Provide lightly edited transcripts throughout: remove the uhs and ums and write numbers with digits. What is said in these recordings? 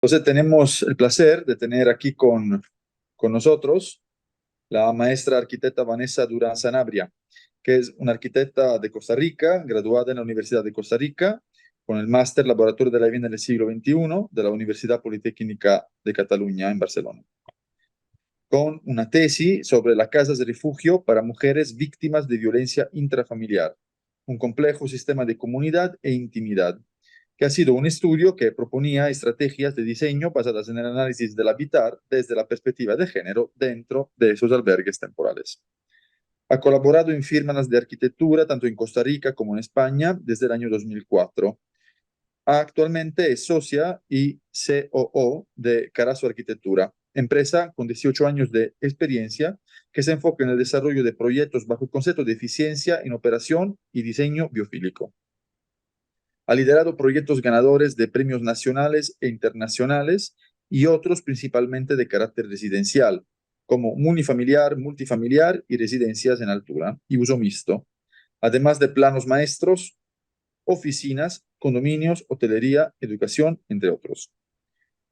Entonces tenemos el placer de tener aquí con nosotros la maestra arquitecta Vanessa Durán Sanabria, que es una arquitecta de Costa Rica, graduada en la Universidad de Costa Rica, con el máster Laboratorio de la Vivienda del Siglo XXI de la Universidad Politécnica de Cataluña en Barcelona, con una tesis sobre las casas de refugio para mujeres víctimas de violencia intrafamiliar, un complejo sistema de comunidad e intimidad, que ha sido un estudio que proponía estrategias de diseño basadas en el análisis del habitar desde la perspectiva de género dentro de esos albergues temporales. Ha colaborado en firmas de arquitectura tanto en Costa Rica como en España desde el año 2004. Actualmente es socia y COO de Carazo Arquitectura, empresa con 18 años de experiencia que se enfoca en el desarrollo de proyectos bajo el concepto de eficiencia en operación y diseño biofílico. Ha liderado proyectos ganadores de premios nacionales e internacionales y otros principalmente de carácter residencial, como unifamiliar, multifamiliar y residencias en altura y uso mixto, además de planos maestros, oficinas, condominios, hotelería, educación, entre otros.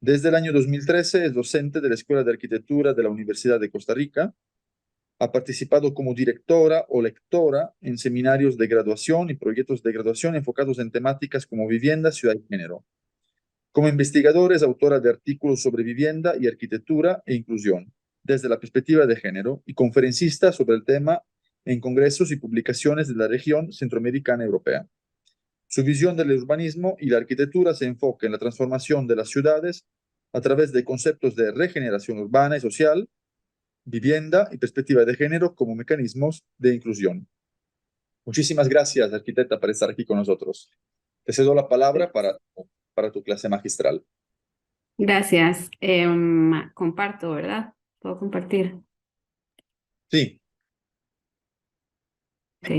Desde el año 2013 es docente de la Escuela de Arquitectura de la Universidad de Costa Rica. Ha participado como directora o lectora en seminarios de graduación y proyectos de graduación enfocados en temáticas como vivienda, ciudad y género. Como investigadora es autora de artículos sobre vivienda y arquitectura e inclusión desde la perspectiva de género y conferencista sobre el tema en congresos y publicaciones de la región centroamericana europea. Su visión del urbanismo y la arquitectura se enfoca en la transformación de las ciudades a través de conceptos de regeneración urbana y social, vivienda y perspectiva de género como mecanismos de inclusión. Muchísimas gracias, arquitecta, por estar aquí con nosotros. Te cedo la palabra para tu clase magistral. Gracias. Comparto, ¿verdad? ¿Puedo compartir? Sí, Ok.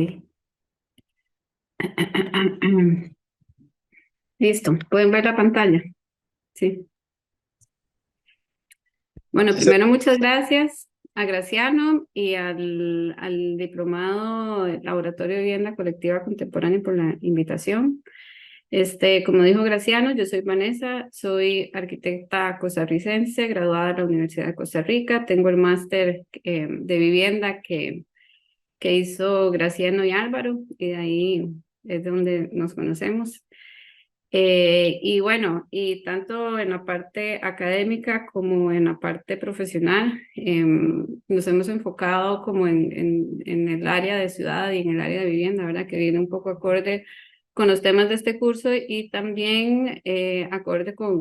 Listo. ¿Pueden ver la pantalla? Sí. Bueno, sí, primero muchas gracias a Graciano y al Diplomado de Laboratorio de Vivienda Colectiva Contemporánea por la invitación. Como dijo Graciano, yo soy Vanessa, soy arquitecta costarricense, graduada de la Universidad de Costa Rica. Tengo el máster de vivienda que hizo Graciano y Álvaro, y de ahí es donde nos conocemos. Y bueno, y tanto en la parte académica como en la parte profesional, nos hemos enfocado como en el área de ciudad y en el área de vivienda, ¿verdad? Que viene un poco acorde con los temas de este curso y también acorde con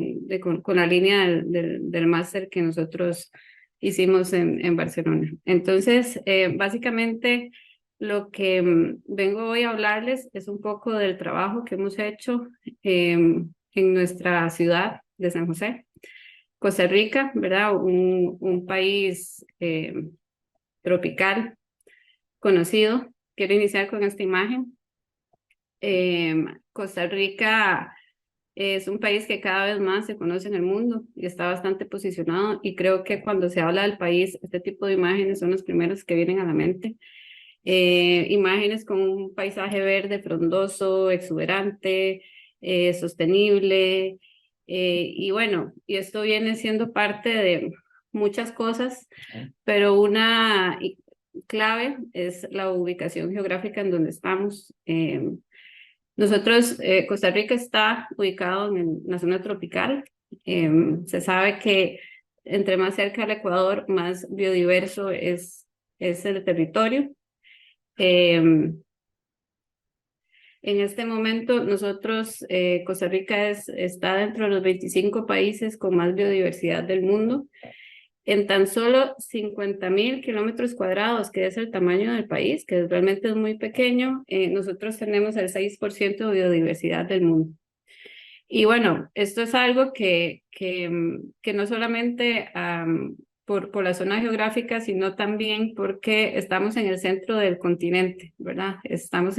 la línea del máster que nosotros hicimos en Barcelona. Entonces, básicamente lo que vengo hoy a hablarles es un poco del trabajo que hemos hecho en nuestra ciudad de San José, Costa Rica, ¿verdad? Un país tropical conocido. Quiero iniciar con esta imagen. Costa Rica es un país que cada vez más se conoce en el mundo y está bastante posicionado, y creo que cuando se habla del país, este tipo de imágenes son las primeras que vienen a la mente. Imágenes con un paisaje verde, frondoso, exuberante, sostenible, y bueno, y esto viene siendo parte de muchas cosas, pero una clave es la ubicación geográfica en donde estamos. Nosotros, Costa Rica está ubicado en la zona tropical. Se sabe que entre más cerca al Ecuador, más biodiverso es el territorio. En este momento, nosotros, Costa Rica está dentro de los 25 países con más biodiversidad del mundo. En tan solo 50.000 kilómetros cuadrados, que es el tamaño del país, que realmente es muy pequeño, nosotros tenemos el 6% de biodiversidad del mundo. Y bueno, esto es algo que no solamente por la zona geográfica, sino también porque estamos en el centro del continente, ¿verdad? Estamos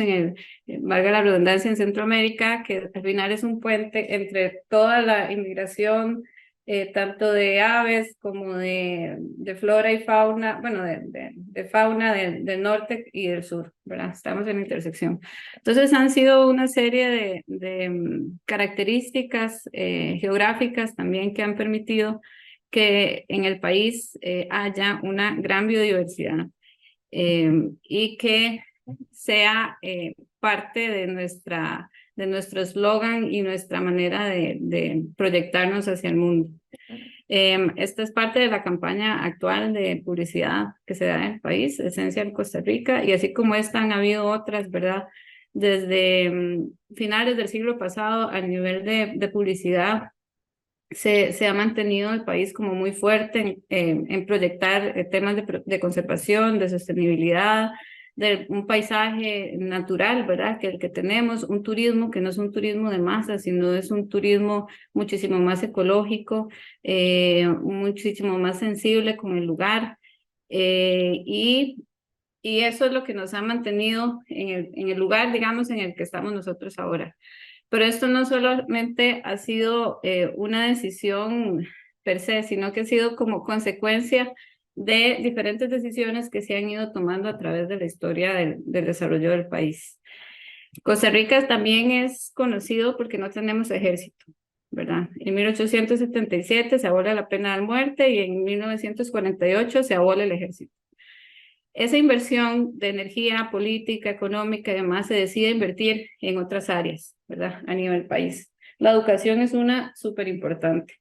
valga la redundancia, en Centroamérica, que al final es un puente entre toda la inmigración tanto de aves como de flora y fauna, bueno, de fauna del norte y del sur, ¿verdad? Estamos en la intersección. Entonces han sido una serie de características geográficas también que han permitido que en el país haya una gran biodiversidad y que sea parte de nuestro eslogan y nuestra manera de proyectarnos hacia el mundo. Esta es parte de la campaña actual de publicidad que se da en el país, Esencia de Costa Rica, y así como esta han habido otras, ¿verdad? Desde finales del siglo pasado, a nivel de publicidad, se ha mantenido el país como muy fuerte en proyectar temas de conservación, de sostenibilidad, de un paisaje natural, ¿verdad? Que el que tenemos, un turismo que no es un turismo de masa, sino es un turismo muchísimo más ecológico, muchísimo más sensible con el lugar. Y eso es lo que nos ha mantenido en el lugar, digamos, en el que estamos nosotros ahora. Pero esto no solamente ha sido una decisión per se, sino que ha sido como consecuencia de diferentes decisiones que se han ido tomando a través de la historia del desarrollo del país. Costa Rica también es conocido porque no tenemos ejército, ¿verdad? En 1877 se abole la pena de muerte y en 1948 se abole el ejército. Esa inversión de energía política, económica y demás se decide invertir en otras áreas, ¿verdad? A nivel país. La educación es una súper importante.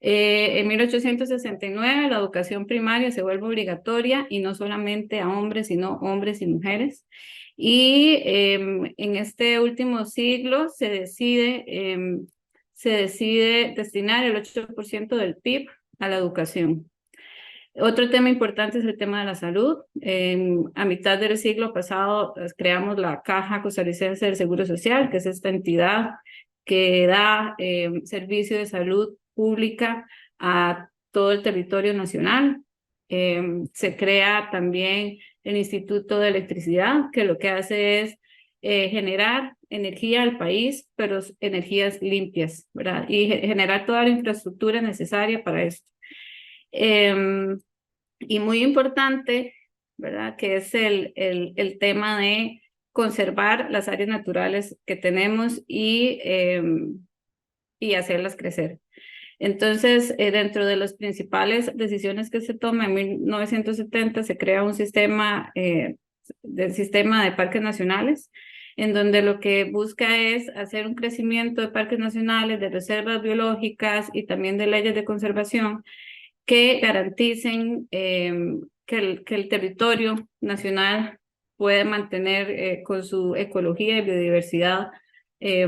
En 1869 la educación primaria se vuelve obligatoria y no solamente a hombres, sino hombres y mujeres. Y en este último siglo se decide destinar el 8% del PIB a la educación. Otro tema importante es el tema de la salud. A mitad del siglo pasado creamos la Caja Costarricense del Seguro Social, que es esta entidad que da servicio de salud pública a todo el territorio nacional. Se crea también el Instituto de Electricidad, que lo que hace es generar energía al país, pero energías limpias, ¿verdad? Y generar toda la infraestructura necesaria para esto. Y muy importante, ¿verdad? Que es el tema de conservar las áreas naturales que tenemos y hacerlas crecer. Entonces, dentro de las principales decisiones que se toman, en 1970 se crea un sistema de parques nacionales, en donde lo que busca es hacer un crecimiento de parques nacionales, de reservas biológicas y también de leyes de conservación que garanticen que el territorio nacional puede mantener con su ecología y biodiversidad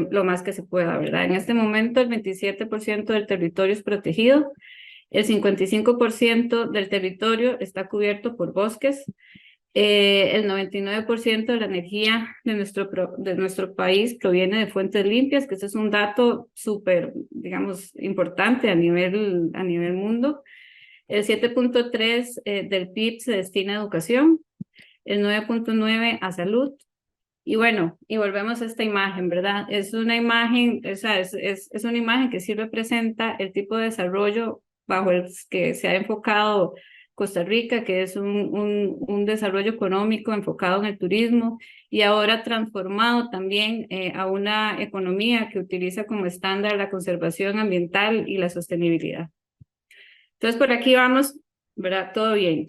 lo más que se pueda, ¿verdad? En este momento el 27% del territorio es protegido, el 55% del territorio está cubierto por bosques, el 99% de la energía de nuestro país proviene de fuentes limpias, que ese es un dato súper, digamos, importante a nivel mundo. El 7.3 del PIB se destina a educación, el 9.9 a salud. Y bueno, y volvemos a esta imagen, ¿verdad? Es una imagen, o sea, es una imagen que sí representa el tipo de desarrollo bajo el que se ha enfocado Costa Rica, que es un desarrollo económico enfocado en el turismo y ahora transformado también a una economía que utiliza como estándar la conservación ambiental y la sostenibilidad. Entonces, por aquí vamos, ¿verdad? Todo bien.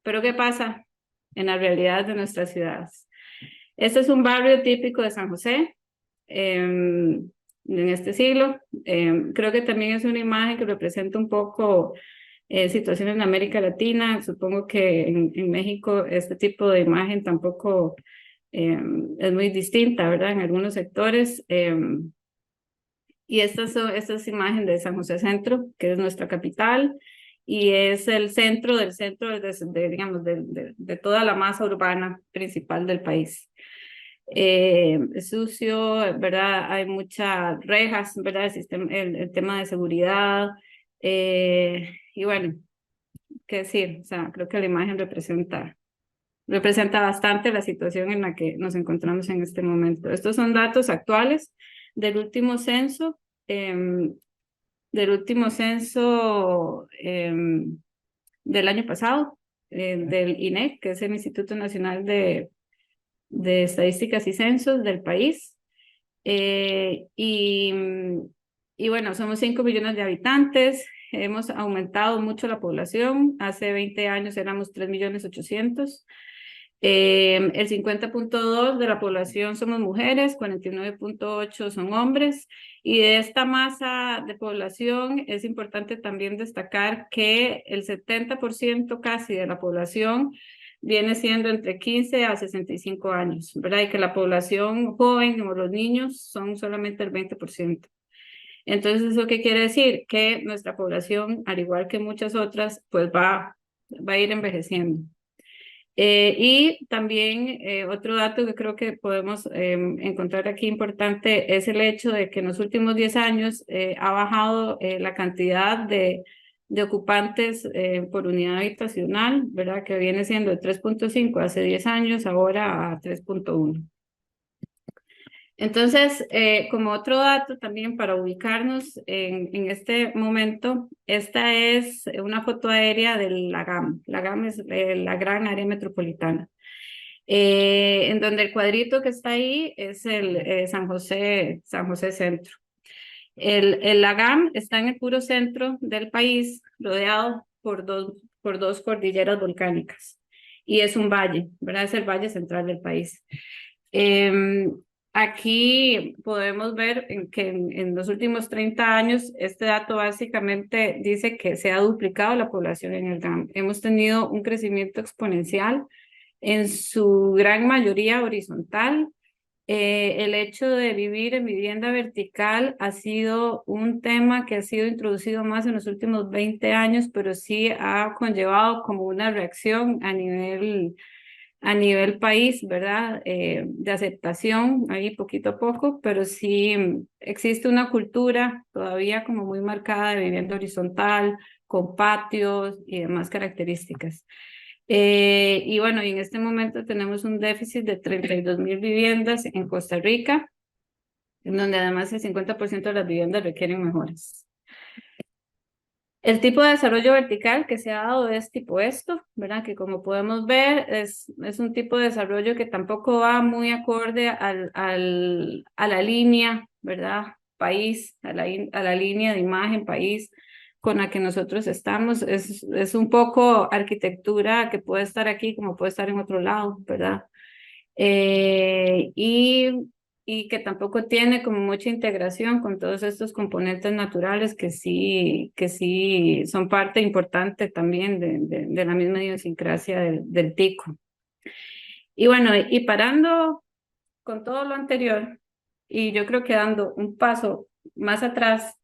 Pero ¿qué pasa en la realidad de nuestras ciudades? Este es un barrio típico de San José en este siglo. Creo que también es una imagen que representa un poco situaciones en América Latina. Supongo que en México este tipo de imagen tampoco es muy distinta, ¿verdad? En algunos sectores. Y esta es imagen de San José Centro, que es nuestra capital, y es el centro digamos, de toda la masa urbana principal del país. Es sucio, ¿verdad? Hay muchas rejas, ¿verdad? El tema de seguridad. Y bueno, qué decir, o sea, creo que la imagen representa bastante la situación en la que nos encontramos en este momento. Estos son datos actuales del último censo del último censo del año pasado, del INEC, que es el Instituto Nacional de Estadísticas y Censos del país. Y bueno, somos 5 millones de habitantes, hemos aumentado mucho la población, hace 20 años éramos 3.800.000. El 50.2 de la población somos mujeres, 49.8 son hombres, y de esta masa de población es importante también destacar que el 70% casi de la población viene siendo entre 15 a 65 años, ¿verdad? Y que la población joven o los niños son solamente el 20%. Entonces, ¿eso qué quiere decir? Que nuestra población, al igual que muchas otras, pues va a ir envejeciendo. Y también otro dato que creo que podemos encontrar aquí importante es el hecho de que en los últimos 10 años ha bajado la cantidad de ocupantes por unidad habitacional, ¿verdad? Que viene siendo de 3.5 hace 10 años, ahora a 3.1. Entonces, como otro dato también para ubicarnos en este momento, esta es una foto aérea de la GAM. La GAM es la gran área metropolitana, en donde el cuadrito que está ahí es el San José Centro. La GAM está en el puro centro del país, rodeado por dos cordilleras volcánicas. Y es un valle, ¿verdad? Es el valle central del país. Aquí podemos ver que en los últimos 30 años, este dato básicamente dice que se ha duplicado la población en el GAM. Hemos tenido un crecimiento exponencial, en su gran mayoría horizontal. El hecho de vivir en vivienda vertical ha sido un tema que ha sido introducido más en los últimos 20 años, pero sí ha conllevado como una reacción a nivel país, ¿verdad? De aceptación, ahí poquito a poco, pero sí existe una cultura todavía como muy marcada de vivienda horizontal, con patios y demás características. Y bueno, y en este momento tenemos un déficit de 32.000 viviendas en Costa Rica, en donde además el 50% de las viviendas requieren mejoras. El tipo de desarrollo vertical que se ha dado es tipo esto, ¿verdad? Que como podemos ver es un tipo de desarrollo que tampoco va muy acorde a la línea, ¿verdad? País, a la línea de imagen país con la que nosotros estamos. Es un poco arquitectura que puede estar aquí como puede estar en otro lado, ¿verdad? Y que tampoco tiene como mucha integración con todos estos componentes naturales que sí son parte importante también de la misma idiosincrasia del tico. Y bueno, y parando con todo lo anterior, y yo creo que dando un paso más atrás,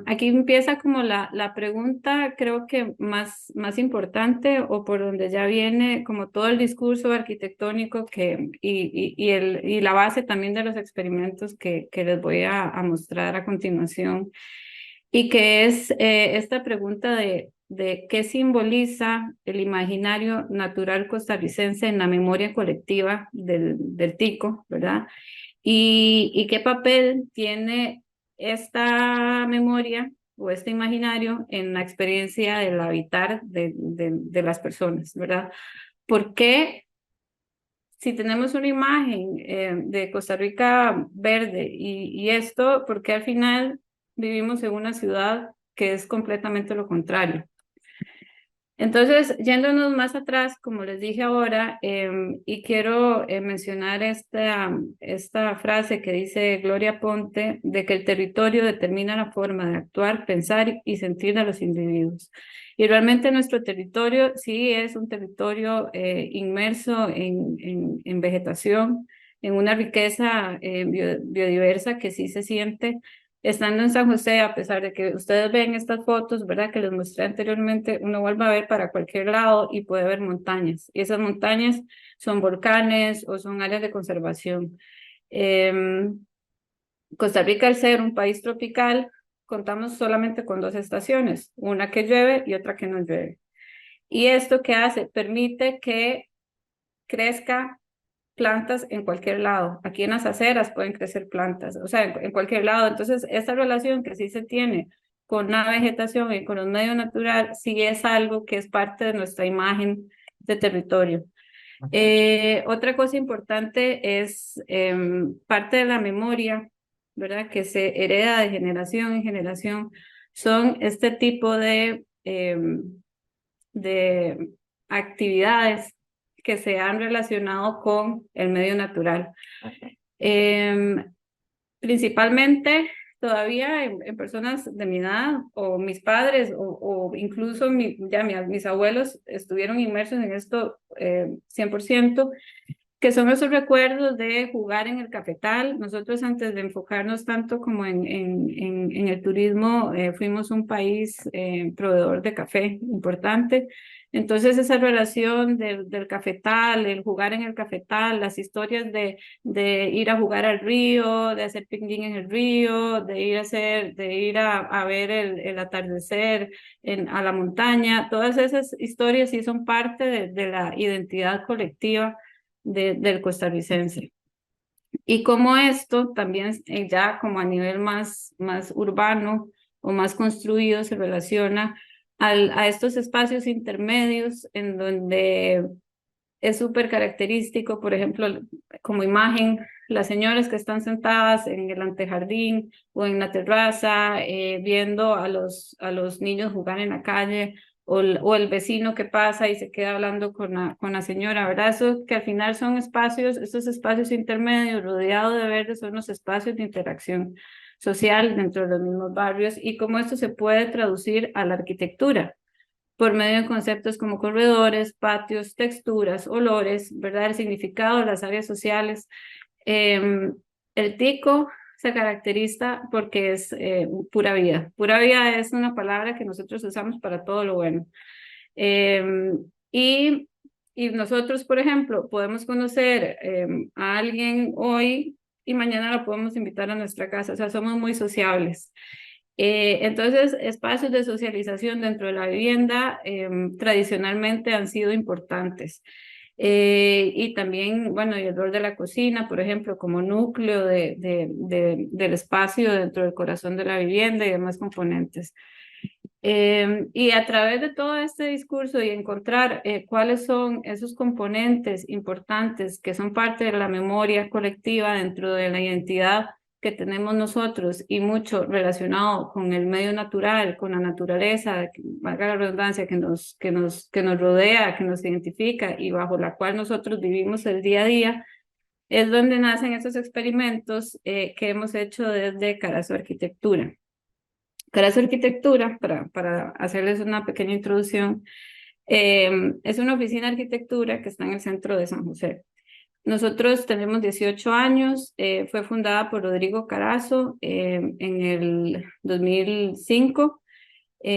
aquí empieza como la pregunta, creo que más importante, o por donde ya viene como todo el discurso arquitectónico y la base también de los experimentos que les voy a mostrar a continuación, y que es esta pregunta de qué simboliza el imaginario natural costarricense en la memoria colectiva del tico, ¿verdad? Y qué papel tiene esta memoria o este imaginario en la experiencia del habitar de las personas, ¿verdad? Porque si tenemos una imagen de Costa Rica verde y esto, porque al final vivimos en una ciudad que es completamente lo contrario? Entonces, yéndonos más atrás, como les dije ahora, y quiero mencionar esta frase que dice Gloria Ponte, de que el territorio determina la forma de actuar, pensar y sentir de los individuos. Y realmente nuestro territorio sí es un territorio inmerso en vegetación, en una riqueza biodiversa que sí se siente estando en San José. A pesar de que ustedes ven estas fotos, ¿verdad? Que les mostré anteriormente, uno vuelve a ver para cualquier lado y puede ver montañas. Y esas montañas son volcanes o son áreas de conservación. Costa Rica, al ser un país tropical, contamos solamente con 2 estaciones, una que llueve y otra que no llueve. ¿Y esto qué hace? Permite que crezca plantas en cualquier lado. Aquí en las aceras pueden crecer plantas, o sea, en cualquier lado. Entonces, esta relación que sí se tiene con la vegetación y con el medio natural, sí es algo que es parte de nuestra imagen de territorio. Otra cosa importante es parte de la memoria, ¿verdad? Que se hereda de generación en generación, son este tipo de actividades que se han relacionado con el medio natural. Principalmente todavía en personas de mi edad o mis padres o incluso mis abuelos estuvieron inmersos en esto 100%, que son esos recuerdos de jugar en el cafetal. Nosotros antes de enfocarnos tanto como en el turismo, fuimos un país proveedor de café importante. Entonces esa relación del cafetal, el jugar en el cafetal, las historias de ir a jugar al río, de hacer picnic en el río, de ir a ver el atardecer a la montaña, todas esas historias sí son parte de la identidad colectiva del costarricense. Y como esto también ya como a nivel más urbano o más construido se relaciona a estos espacios intermedios en donde es súper característico, por ejemplo, como imagen, las señoras que están sentadas en el antejardín o en la terraza, viendo a los niños jugar en la calle, o el vecino que pasa y se queda hablando con la señora, ¿verdad? Eso que al final son espacios, estos espacios intermedios rodeados de verde son los espacios de interacción social dentro de los mismos barrios y cómo esto se puede traducir a la arquitectura por medio de conceptos como corredores, patios, texturas, olores, ¿verdad? El significado de las áreas sociales. El tico se caracteriza porque es pura vida. Pura vida es una palabra que nosotros usamos para todo lo bueno. Y nosotros, por ejemplo, podemos conocer a alguien hoy y mañana la podemos invitar a nuestra casa. O sea, somos muy sociables. Entonces, espacios de socialización dentro de la vivienda tradicionalmente han sido importantes. Y también, bueno, y el rol de la cocina, por ejemplo, como núcleo del espacio dentro del corazón de la vivienda y demás componentes. Y a través de todo este discurso y encontrar cuáles son esos componentes importantes que son parte de la memoria colectiva dentro de la identidad que tenemos nosotros y mucho relacionado con el medio natural, con la naturaleza, valga la redundancia, que nos rodea, que nos identifica y bajo la cual nosotros vivimos el día a día, es donde nacen esos experimentos que hemos hecho desde Carazo Arquitectura. Carazo Arquitectura, para hacerles una pequeña introducción, es una oficina de arquitectura que está en el centro de San José. Nosotros tenemos 18 años, fue fundada por Rodrigo Carazo en el 2005,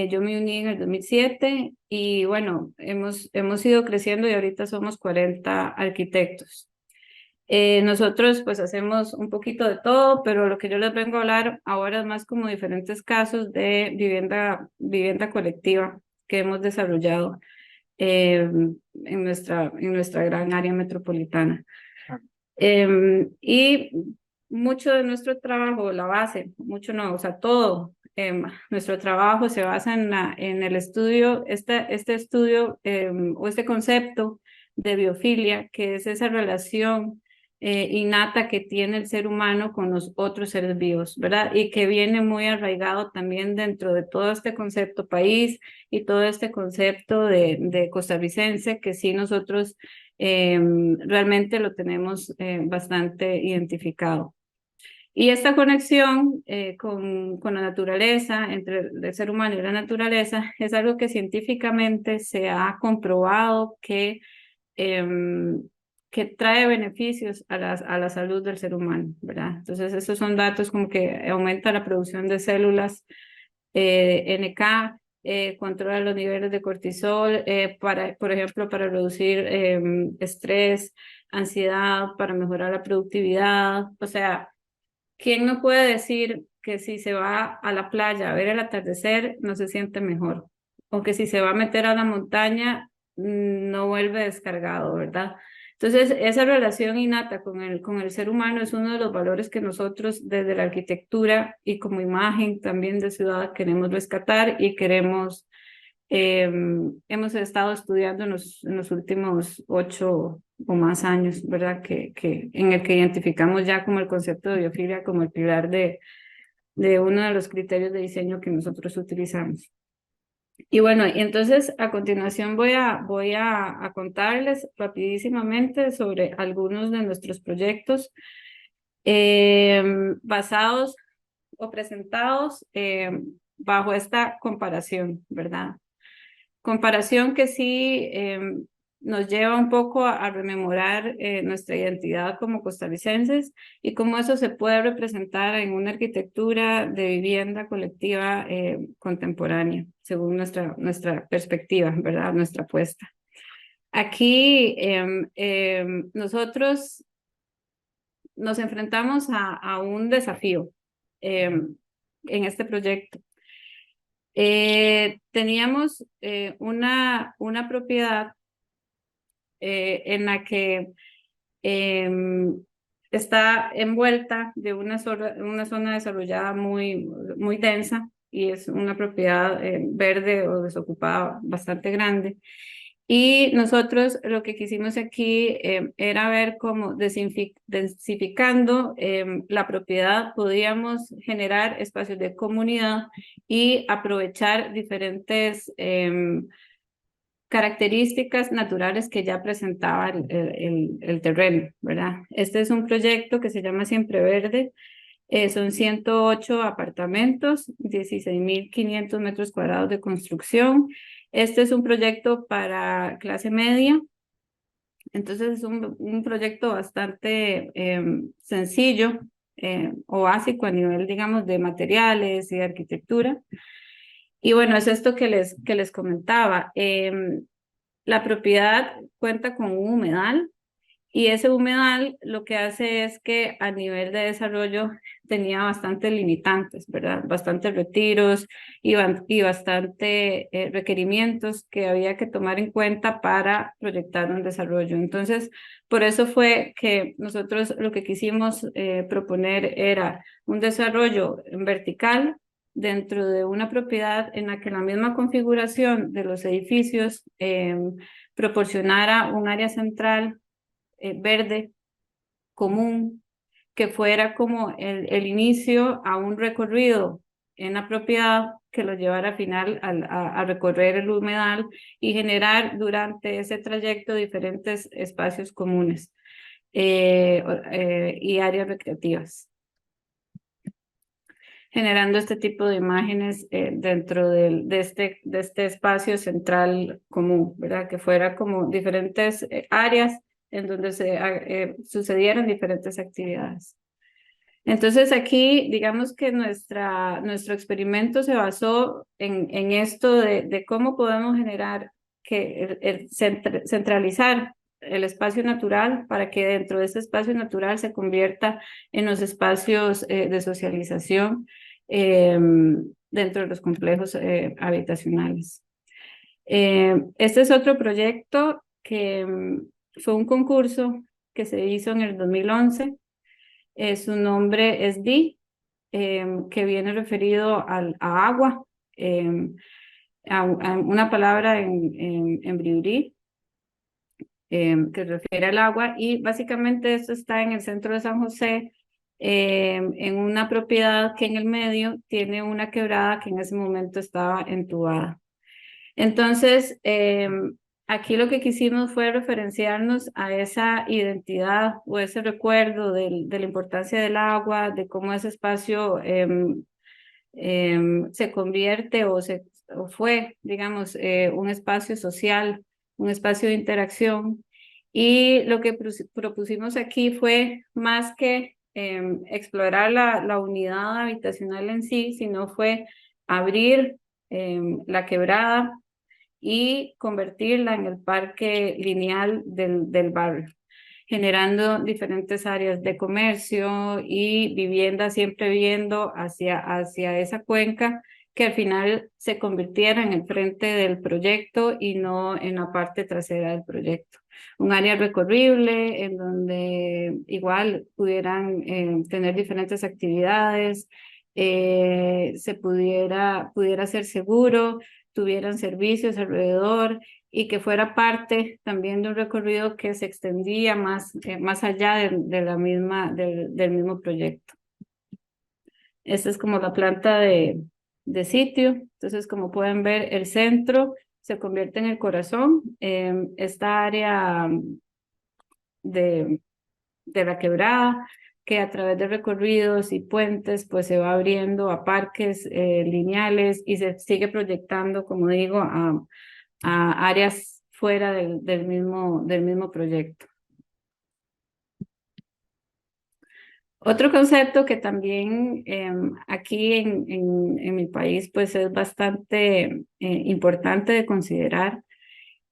yo me uní en el 2007 y bueno, hemos ido creciendo y ahorita somos 40 arquitectos. Nosotros pues hacemos un poquito de todo, pero lo que yo les vengo a hablar ahora es más como diferentes casos de vivienda colectiva que hemos desarrollado en nuestra gran área metropolitana. Y mucho de nuestro trabajo, la base, mucho no, o sea, todo nuestro trabajo se basa en el estudio, este estudio o este concepto de biofilia, que es esa relación innata que tiene el ser humano con los otros seres vivos, ¿verdad? Y que viene muy arraigado también dentro de todo este concepto país y todo este concepto de costarricense, que sí nosotros realmente lo tenemos bastante identificado. Y esta conexión con la naturaleza, entre el ser humano y la naturaleza, es algo que científicamente se ha comprobado que trae beneficios a la salud del ser humano, ¿verdad? Entonces, esos son datos como que aumenta la producción de células NK, controla los niveles de cortisol, por ejemplo, para reducir estrés, ansiedad, para mejorar la productividad. O sea, ¿quién no puede decir que si se va a la playa a ver el atardecer no se siente mejor? O que si se va a meter a la montaña no vuelve descargado, ¿verdad? Entonces, esa relación innata con el ser humano es uno de los valores que nosotros desde la arquitectura y como imagen también de ciudad queremos rescatar y queremos, hemos estado estudiando en los últimos 8 o más años, ¿verdad? En el que identificamos ya como el concepto de biofilia como el pilar de uno de los criterios de diseño que nosotros utilizamos. Y bueno, y entonces a continuación voy a contarles rapidísimamente sobre algunos de nuestros proyectos basados o presentados bajo esta comparación, ¿verdad? Comparación que sí nos lleva un poco a rememorar nuestra identidad como costarricenses y cómo eso se puede representar en una arquitectura de vivienda colectiva contemporánea, según nuestra perspectiva, ¿verdad? Nuestra apuesta. Aquí nosotros nos enfrentamos a un desafío en este proyecto. Teníamos una propiedad en la que está envuelta de una zona desarrollada muy densa y es una propiedad verde o desocupada bastante grande. Y nosotros lo que quisimos aquí era ver cómo densificando la propiedad podíamos generar espacios de comunidad y aprovechar diferentes características naturales que ya presentaba el terreno, ¿verdad? Este es un proyecto que se llama Siempre Verde. Son 108 apartamentos, 16.500 metros cuadrados de construcción. Este es un proyecto para clase media. Entonces es un proyecto bastante sencillo o básico a nivel, digamos, de materiales y de arquitectura. Y bueno, es esto que les comentaba. La propiedad cuenta con un humedal y ese humedal lo que hace es que a nivel de desarrollo tenía bastantes limitantes, ¿verdad? Bastantes retiros y bastante requerimientos que había que tomar en cuenta para proyectar un desarrollo. Entonces, por eso fue que nosotros lo que quisimos proponer era un desarrollo vertical dentro de una propiedad en la que la misma configuración de los edificios proporcionara un área central verde común que fuera como el inicio a un recorrido en la propiedad que lo llevara al final a recorrer el humedal y generar durante ese trayecto diferentes espacios comunes y áreas recreativas, generando este tipo de imágenes dentro de este espacio central común, ¿verdad? Que fuera como diferentes áreas en donde sucedieran diferentes actividades. Entonces aquí, digamos que nuestro experimento se basó en esto de cómo podemos generar centralizar el espacio natural para que dentro de ese espacio natural se convierta en los espacios de socialización dentro de los complejos habitacionales. Este es otro proyecto que fue un concurso que se hizo en el 2011. Su nombre es DI, que viene referido a agua, a una palabra en briurí, que refiere al agua, y básicamente esto está en el centro de San José, en una propiedad que en el medio tiene una quebrada que en ese momento estaba entubada. Entonces, aquí lo que quisimos fue referenciarnos a esa identidad o ese recuerdo de la importancia del agua, de cómo ese espacio se convierte o fue, digamos, un espacio social, un espacio de interacción. Y lo que propusimos aquí fue más que explorar la unidad habitacional en sí, sino fue abrir la quebrada y convertirla en el parque lineal del barrio, generando diferentes áreas de comercio y vivienda, siempre viendo hacia esa cuenca que al final se convirtiera en el frente del proyecto y no en la parte trasera del proyecto. Un área recorrible en donde igual pudieran tener diferentes actividades, pudiera ser seguro, tuvieran servicios alrededor y que fuera parte también de un recorrido que se extendía más allá del mismo proyecto. Esta es como la planta de sitio. Entonces, como pueden ver, el centro se convierte en el corazón. Esta área de la quebrada, que a través de recorridos y puentes, pues se va abriendo a parques lineales y se sigue proyectando, como digo, a áreas fuera del mismo proyecto. Otro concepto que también aquí en mi país pues es bastante importante de considerar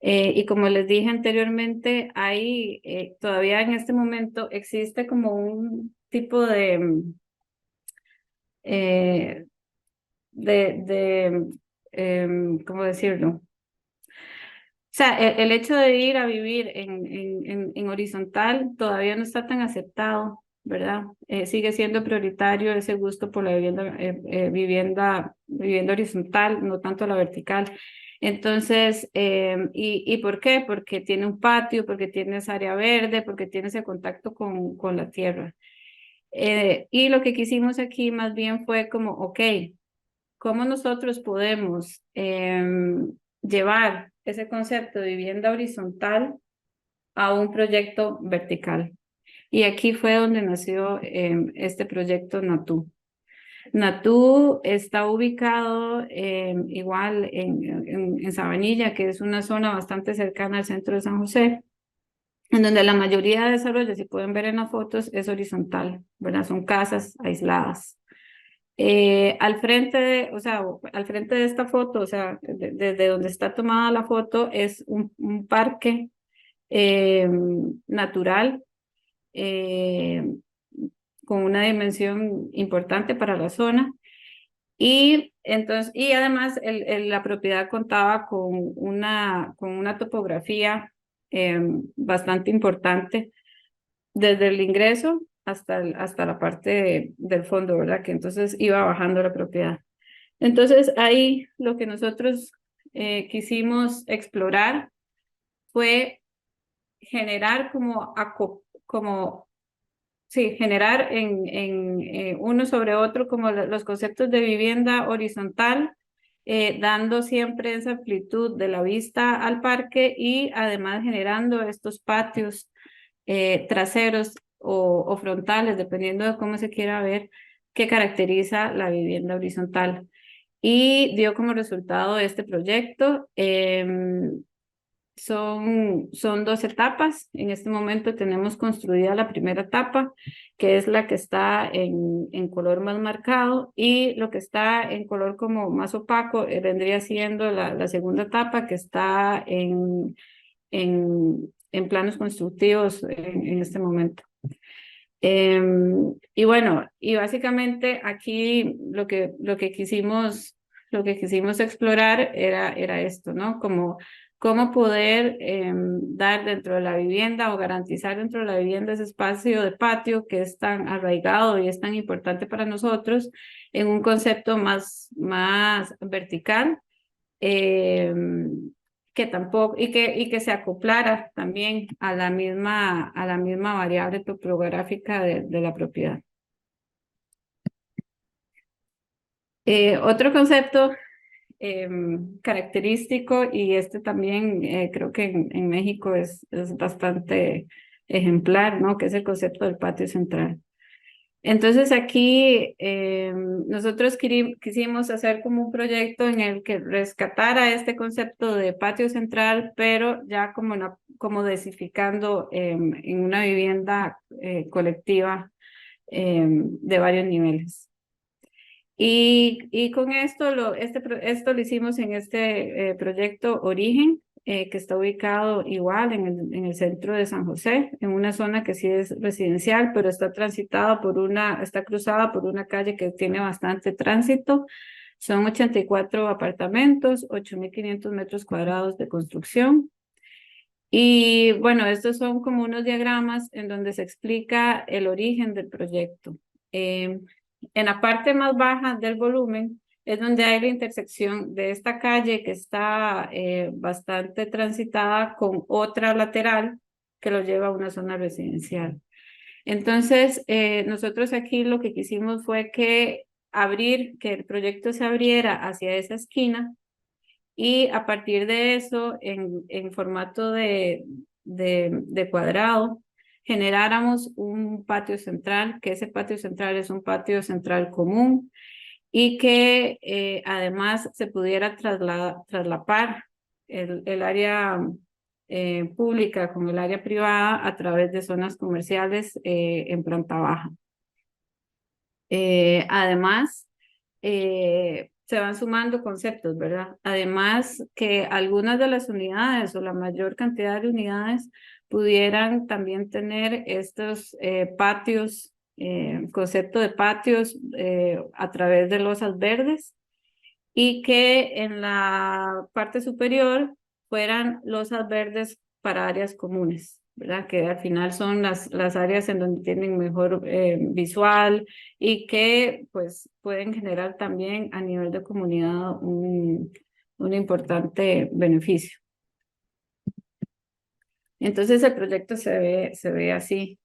y como les dije anteriormente, hay todavía en este momento existe como un tipo eh, de ¿cómo decirlo? O sea, el hecho de ir a vivir en horizontal todavía no está tan aceptado, ¿verdad? Sigue siendo prioritario ese gusto por la vivienda horizontal, no tanto la vertical. Entonces, ¿y por qué? Porque tiene un patio, porque tiene esa área verde, porque tiene ese contacto con la tierra. Y lo que quisimos aquí más bien fue como, ok, ¿cómo nosotros podemos llevar ese concepto de vivienda horizontal a un proyecto vertical? Y aquí fue donde nació este proyecto Natú. Natú está ubicado igual en Sabanilla, que es una zona bastante cercana al centro de San José, en donde la mayoría de desarrollos, si pueden ver en las fotos, es horizontal, ¿verdad? Son casas aisladas. O sea, al frente de esta foto, o sea, desde donde está tomada la foto, es un parque natural eh, con una dimensión importante para la zona. Y además la propiedad contaba con una topografía bastante importante desde el ingreso hasta la parte del fondo, ¿verdad? Que entonces iba bajando la propiedad. Entonces ahí lo que nosotros quisimos explorar fue generar sí, generar en uno sobre otro como los conceptos de vivienda horizontal, dando siempre esa amplitud de la vista al parque y además generando estos patios traseros o frontales, dependiendo de cómo se quiera ver, que caracteriza la vivienda horizontal. Y dio como resultado este proyecto. Son 2 etapas. En este momento tenemos construida la primera etapa, que es la que está en color más marcado, y lo que está en color como más opaco vendría siendo la segunda etapa, que está en planos constructivos en este momento. Y bueno, y básicamente aquí lo que quisimos explorar era esto, ¿no? Como cómo poder dar dentro de la vivienda o garantizar dentro de la vivienda ese espacio de patio que es tan arraigado y es tan importante para nosotros en un concepto más vertical. Eh, que tampoco, y que se acoplara también a la misma variable topográfica de la propiedad. Otro concepto característico, y este también creo que en México es bastante ejemplar, ¿no? Que es el concepto del patio central. Entonces aquí nosotros quisimos hacer como un proyecto en el que rescatara este concepto de patio central, pero ya como desificando en una vivienda colectiva de varios niveles. Y con esto lo hicimos en este proyecto Origen, que está ubicado igual en el centro de San José, en una zona que sí es residencial, pero está cruzada por una calle que tiene bastante tránsito. Son 84 apartamentos, 8.500 metros cuadrados de construcción. Y bueno, estos son como unos diagramas en donde se explica el origen del proyecto. En la parte más baja del volumen es donde hay la intersección de esta calle que está bastante transitada con otra lateral que lo lleva a una zona residencial. Entonces, nosotros aquí lo que quisimos fue que el proyecto se abriera hacia esa esquina y a partir de eso, en formato de cuadrado, generáramos un patio central, que ese patio central es un patio central común y que además se pudiera traslapar el área pública con el área privada a través de zonas comerciales en planta baja. Además, se van sumando conceptos, ¿verdad? Además que algunas de las unidades o la mayor cantidad de unidades pudieran también tener estos patios, concepto de patios a través de losas verdes y que en la parte superior fueran losas verdes para áreas comunes, ¿verdad? Que al final son las áreas en donde tienen mejor visual y que pues pueden generar también a nivel de comunidad un importante beneficio. Entonces el proyecto se ve así.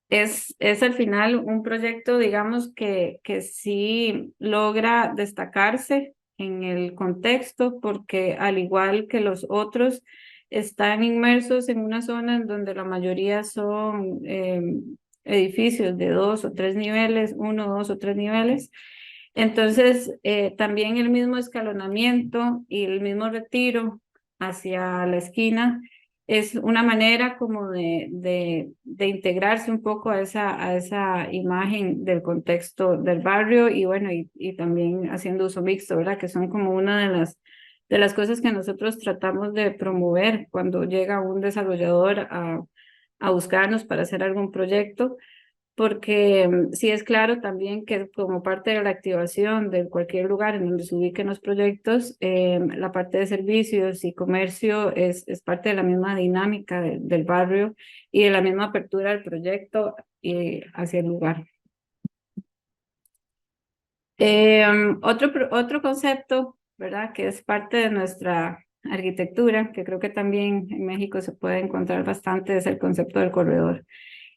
Es al final un proyecto, digamos, que sí logra destacarse en el contexto porque al igual que los otros, están inmersos en una zona en donde la mayoría son edificios de 2 o 3 niveles, 1, 2 o 3 niveles. Entonces, también el mismo escalonamiento y el mismo retiro hacia la esquina es una manera como de integrarse un poco a esa imagen del contexto del barrio y bueno, y también haciendo uso mixto, ¿verdad? Que son como una de las cosas que nosotros tratamos de promover cuando llega un desarrollador a buscarnos para hacer algún proyecto porque sí es claro también que como parte de la activación de cualquier lugar en donde se ubiquen los proyectos, la parte de servicios y comercio es parte de la misma dinámica del barrio y de la misma apertura del proyecto hacia el lugar. Otro concepto, ¿verdad? Que es parte de nuestra arquitectura, que creo que también en México se puede encontrar bastante, es el concepto del corredor.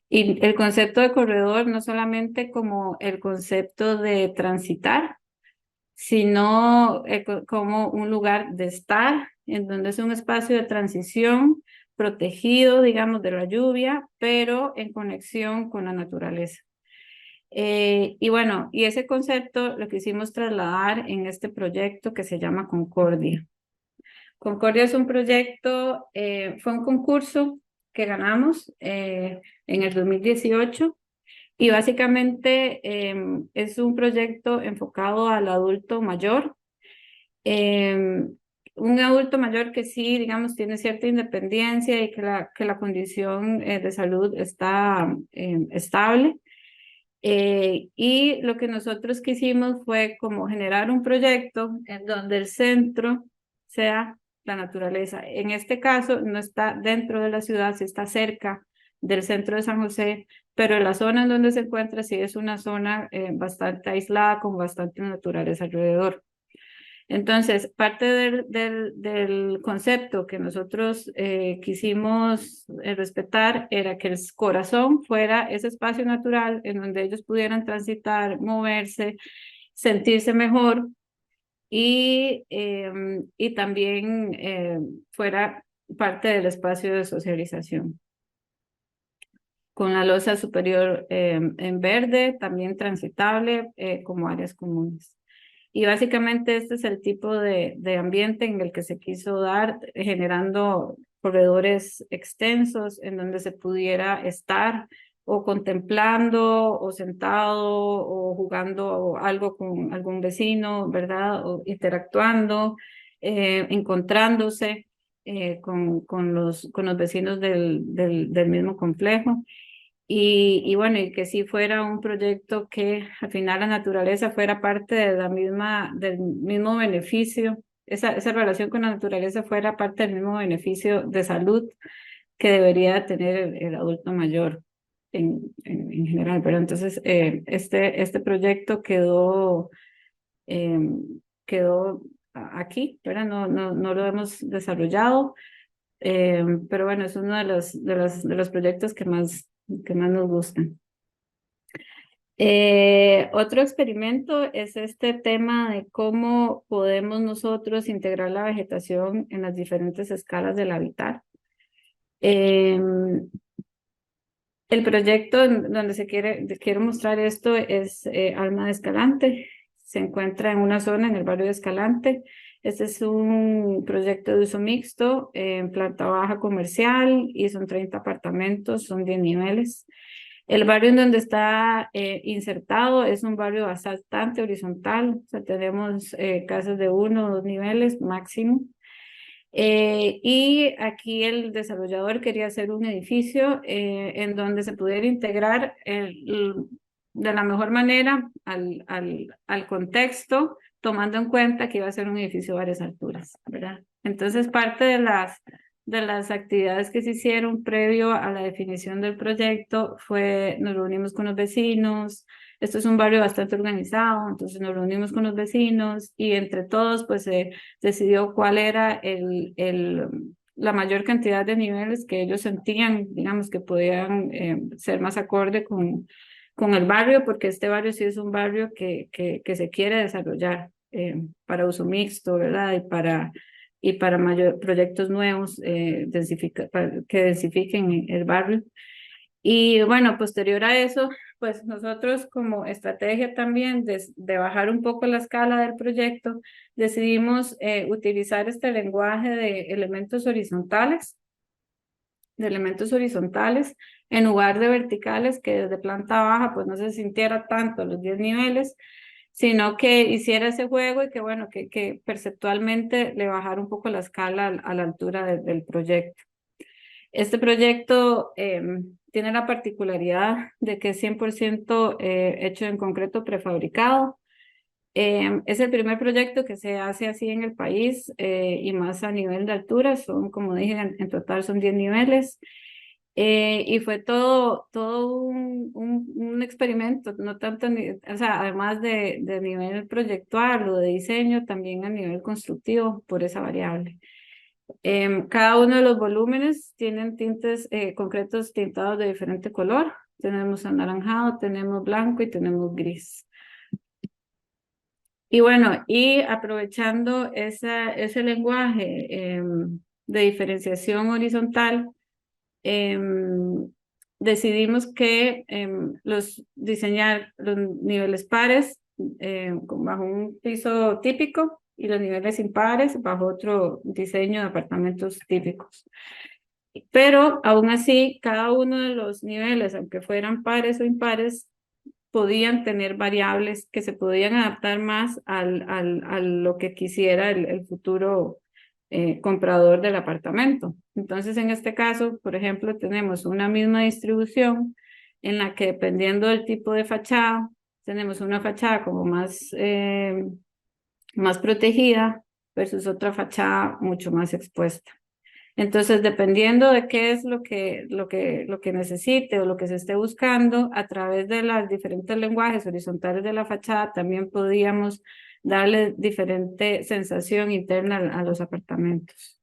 Y el concepto de corredor no solamente como el concepto de transitar, sino como un lugar de estar, en donde es un espacio de transición protegido, digamos, de la lluvia, pero en conexión con la naturaleza. Y bueno, y ese concepto lo quisimos trasladar en este proyecto que se llama Concordia. Concordia es un proyecto, fue un concurso que ganamos en el 2018 y básicamente es un proyecto enfocado al adulto mayor. Un adulto mayor que sí, digamos, tiene cierta independencia y que la condición de salud está estable. Y lo que nosotros quisimos fue como generar un proyecto en donde el centro sea la naturaleza. En este caso no está dentro de la ciudad, sí está cerca del centro de San José, pero la zona en donde se encuentra sí es una zona bastante aislada con bastante naturaleza alrededor. Entonces, parte del concepto que nosotros quisimos respetar era que el corazón fuera ese espacio natural en donde ellos pudieran transitar, moverse, sentirse mejor y también fuera parte del espacio de socialización. Con la losa superior en verde, también transitable como áreas comunes. Y básicamente este es el tipo de ambiente en el que se quiso dar, generando corredores extensos en donde se pudiera estar o contemplando o sentado o jugando algo con algún vecino, ¿verdad? O interactuando, encontrándose con los vecinos del mismo complejo. y bueno, y que sí fuera un proyecto que al final la naturaleza fuera parte de del mismo beneficio, esa relación con la naturaleza fuera parte del mismo beneficio de salud que debería tener el adulto mayor en general. Pero entonces, este proyecto eh, quedó aquí, ¿verdad? No lo hemos desarrollado, pero bueno, es uno de los proyectos que más nos gustan. Otro experimento es este tema de cómo podemos nosotros integrar la vegetación en las diferentes escalas del hábitat. El proyecto donde quiero mostrar esto es Alma de Escalante. Se encuentra en una zona en el barrio de Escalante. Este es un proyecto de uso mixto en planta baja comercial y son 30 apartamentos, son 10 niveles. El barrio en donde está insertado es un barrio bastante horizontal, o sea, tenemos casas de 1 o 2 niveles máximo. Y aquí el desarrollador quería hacer un edificio en donde se pudiera integrar de la mejor manera al contexto, tomando en cuenta que iba a ser un edificio de varias alturas, ¿verdad? Entonces, parte de las actividades que se hicieron previo a la definición del proyecto fue, nos reunimos con los vecinos. Esto es un barrio bastante organizado, entonces nos reunimos con los vecinos y entre todos pues se decidió cuál era la mayor cantidad de niveles que ellos sentían, digamos, que podían ser más acorde con el barrio, porque este barrio sí es un barrio que se quiere desarrollar para uso mixto, ¿verdad? Y para proyectos nuevos que densifiquen el barrio. Y bueno, posterior a eso, pues nosotros como estrategia también de bajar un poco la escala del proyecto, decidimos utilizar este lenguaje de elementos horizontales, en lugar de verticales, que desde planta baja pues no se sintiera tanto los 10 niveles, sino que hiciera ese juego y que bueno, que perceptualmente le bajara un poco la escala a la altura del proyecto. Este proyecto tiene la particularidad de que es 100% hecho en concreto prefabricado. Es el primer proyecto que se hace así en el país y más a nivel de altura. Son, como dije, en total son 10 niveles. Y fue todo un experimento, no tanto, o sea, además de nivel proyectual o de diseño, también a nivel constructivo por esa variable. Cada uno de los volúmenes tienen tintes concretos tintados de diferente color. Tenemos anaranjado, tenemos blanco y tenemos gris. Y bueno, y aprovechando ese lenguaje de diferenciación horizontal, decidimos que diseñar los niveles pares bajo un piso típico y los niveles impares bajo otro diseño de apartamentos típicos. Pero aún así, cada uno de los niveles, aunque fueran pares o impares, podían tener variables que se podían adaptar más a lo que quisiera el futuro comprador del apartamento. Entonces, en este caso, por ejemplo, tenemos una misma distribución en la que dependiendo del tipo de fachada, tenemos una fachada como más protegida versus otra fachada mucho más expuesta. Entonces, dependiendo de qué es lo que necesite o lo que se esté buscando, a través de los diferentes lenguajes horizontales de la fachada, también podíamos darle diferente sensación interna a los apartamentos.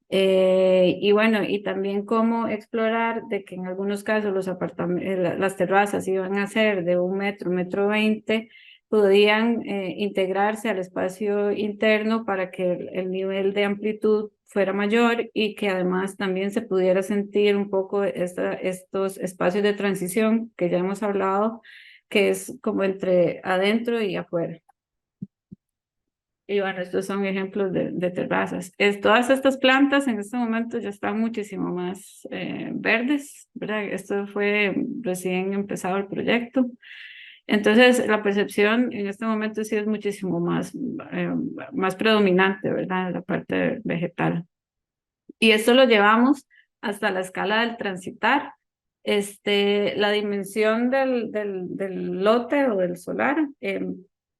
Y bueno, y también cómo explorar de que en algunos casos las terrazas iban a ser de 1 metro, 1,20 m, podían integrarse al espacio interno para que el nivel de amplitud fuera mayor y que además también se pudiera sentir un poco estos espacios de transición que ya hemos hablado, que es como entre adentro y afuera. Y bueno, estos son ejemplos de terrazas. Todas estas plantas en este momento ya están muchísimo más verdes, ¿verdad? Esto fue recién empezado el proyecto. Entonces, la percepción en este momento sí es muchísimo más predominante, ¿verdad? La parte vegetal. Y esto lo llevamos hasta la escala del transitar. La dimensión del lote o del solar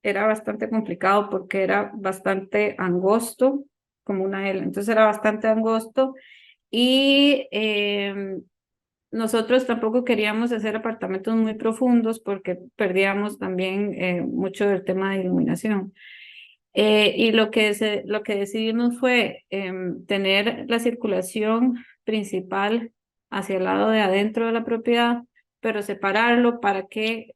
era bastante complicado porque era bastante angosto, como una L, entonces era bastante angosto y nosotros tampoco queríamos hacer apartamentos muy profundos porque perdíamos también mucho del tema de iluminación. Y lo que decidimos fue tener la circulación principal hacia el lado de adentro de la propiedad, pero separarlo para que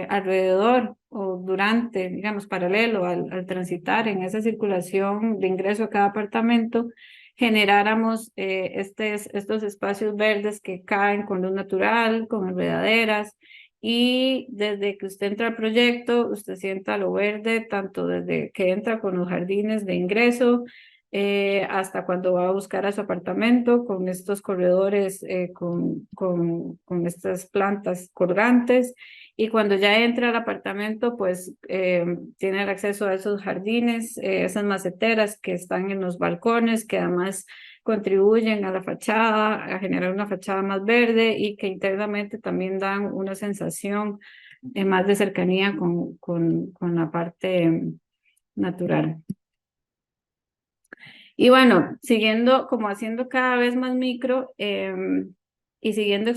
alrededor o durante, digamos, paralelo al transitar en esa circulación de ingreso a cada apartamento, generáramos estos espacios verdes que caen con luz natural, con enredaderas, y desde que usted entra al proyecto, usted sienta lo verde, tanto desde que entra con los jardines de ingreso hasta cuando va a buscar a su apartamento con estos corredores, con estas plantas colgantes. Y cuando ya entra al apartamento, pues tiene el acceso a esos jardines, esas maceteras que están en los balcones, que además contribuyen a la fachada, a generar una fachada más verde y que internamente también dan una sensación más de cercanía con la parte natural. Y bueno, siguiendo, como haciendo cada vez más micro y siguiendo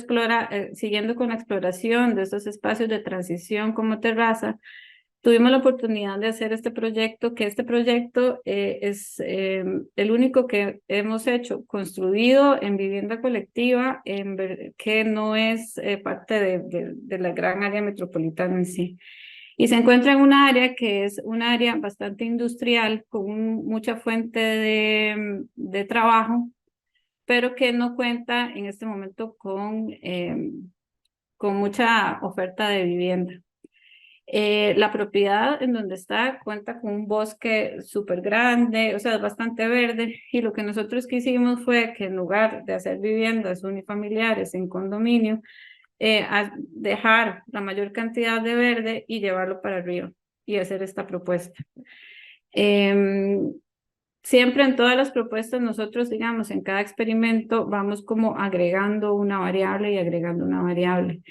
con la exploración de estos espacios de transición como terraza, tuvimos la oportunidad de hacer este proyecto, que este proyecto es el único que hemos hecho construido en vivienda colectiva, que no es parte de la gran área metropolitana en sí. Y se encuentra en un área que es un área bastante industrial, con mucha fuente de trabajo, pero que no cuenta en este momento con mucha oferta de vivienda. La propiedad en donde está cuenta con un bosque súper grande, o sea, es bastante verde, y lo que nosotros quisimos fue que en lugar de hacer viviendas unifamiliares en condominio, a dejar la mayor cantidad de verde y llevarlo para arriba y hacer esta propuesta. Siempre en todas las propuestas nosotros, digamos, en cada experimento vamos como agregando una variable y agregando una variable.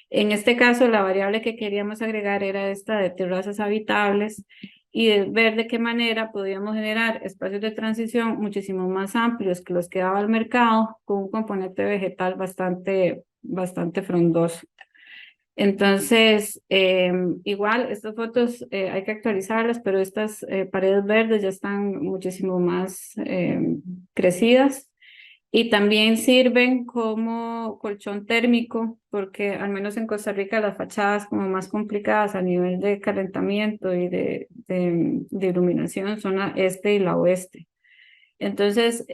En este caso, la variable que queríamos agregar era esta de terrazas habitables y de ver de qué manera podíamos generar espacios de transición muchísimo más amplios que los que daba el mercado, con un componente vegetal bastante frondoso. Entonces, igual estas fotos hay que actualizarlas, pero estas paredes verdes ya están muchísimo más crecidas y también sirven como colchón térmico, porque al menos en Costa Rica las fachadas como más complicadas a nivel de calentamiento y de iluminación son la este y la oeste. Entonces,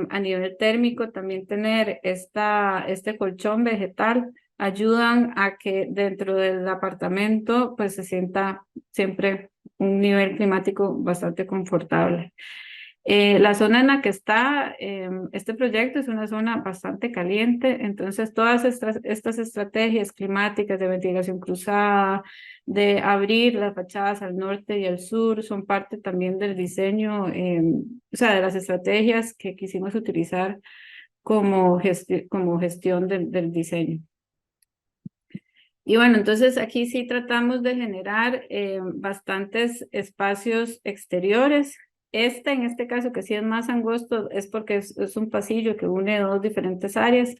a nivel térmico, también tener este colchón vegetal ayudan a que dentro del apartamento pues se sienta siempre un nivel climático bastante confortable. La zona en la que está este proyecto es una zona bastante caliente, entonces todas estas estrategias climáticas de ventilación cruzada, de abrir las fachadas al norte y al sur, son parte también del diseño, o sea, de las estrategias que quisimos utilizar como gestión del diseño. Y bueno, entonces aquí sí tratamos de generar bastantes espacios exteriores. En este caso, que sí es más angosto, es porque es un pasillo que une dos diferentes áreas,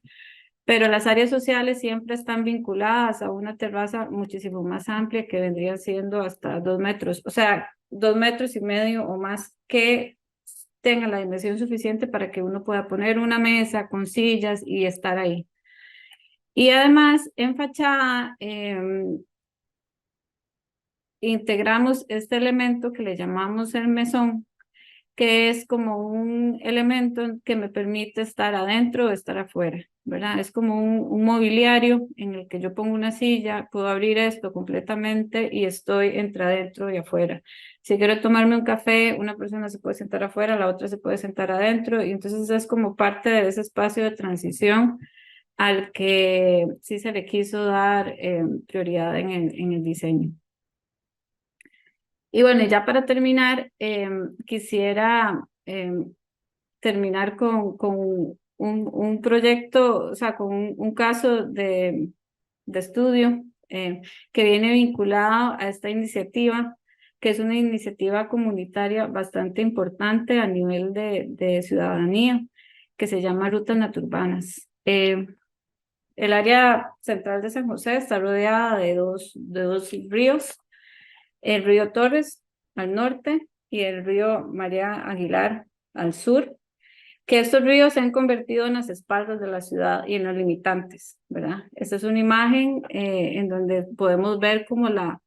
pero las áreas sociales siempre están vinculadas a una terraza muchísimo más amplia que vendría siendo hasta 2 metros, o sea, 2,5 metros o más, que tenga la dimensión suficiente para que uno pueda poner una mesa con sillas y estar ahí. Y además, en fachada, integramos este elemento que le llamamos el mesón, que es como un elemento que me permite estar adentro o estar afuera, ¿verdad? Es como un mobiliario en el que yo pongo una silla, puedo abrir esto completamente y estoy entre adentro y afuera. Si quiero tomarme un café, una persona se puede sentar afuera, la otra se puede sentar adentro, y entonces es como parte de ese espacio de transición al que sí se le quiso dar prioridad en el diseño. Y bueno, ya para terminar, quisiera terminar con un proyecto, o sea, con un caso de estudio que viene vinculado a esta iniciativa, que es una iniciativa comunitaria bastante importante a nivel de ciudadanía, que se llama Rutas Naturbanas. El área central de San José está rodeada de dos ríos, el río Torres al norte y el río María Aguilar al sur, que estos ríos se han convertido en las espaldas de la ciudad y en los limitantes, ¿verdad? Esta es una imagen en donde podemos ver como la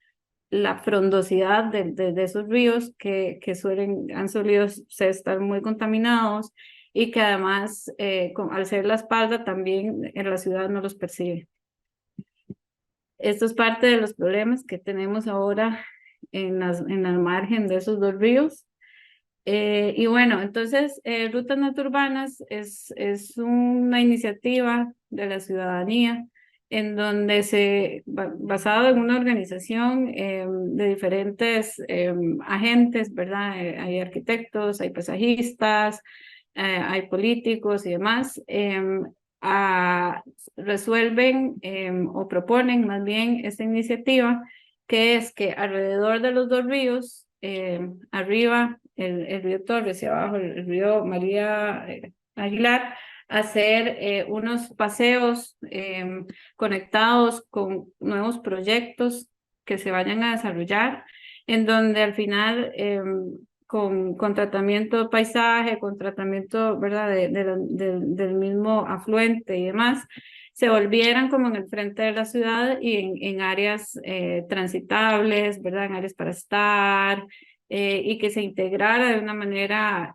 frondosidad de esos ríos que han solido estar muy contaminados y que además, al ser la espalda, también en la ciudad no los percibe. Esto es parte de los problemas que tenemos ahora en la margen de esos dos ríos. Y bueno, entonces, Rutas Naturbanas es una iniciativa de la ciudadanía en donde basado en una organización de diferentes agentes, ¿verdad? Hay arquitectos, hay paisajistas, hay políticos y demás, resuelven o proponen más bien esta iniciativa, que es que alrededor de los dos ríos, arriba el río Torres y abajo el río María Aguilar, hacer unos paseos conectados con nuevos proyectos que se vayan a desarrollar, en donde al final con tratamiento de paisaje, con tratamiento, ¿verdad?, del mismo afluente y demás, se volvieran como en el frente de la ciudad y en áreas transitables, ¿verdad?, en áreas para estar, y que se integrara de una manera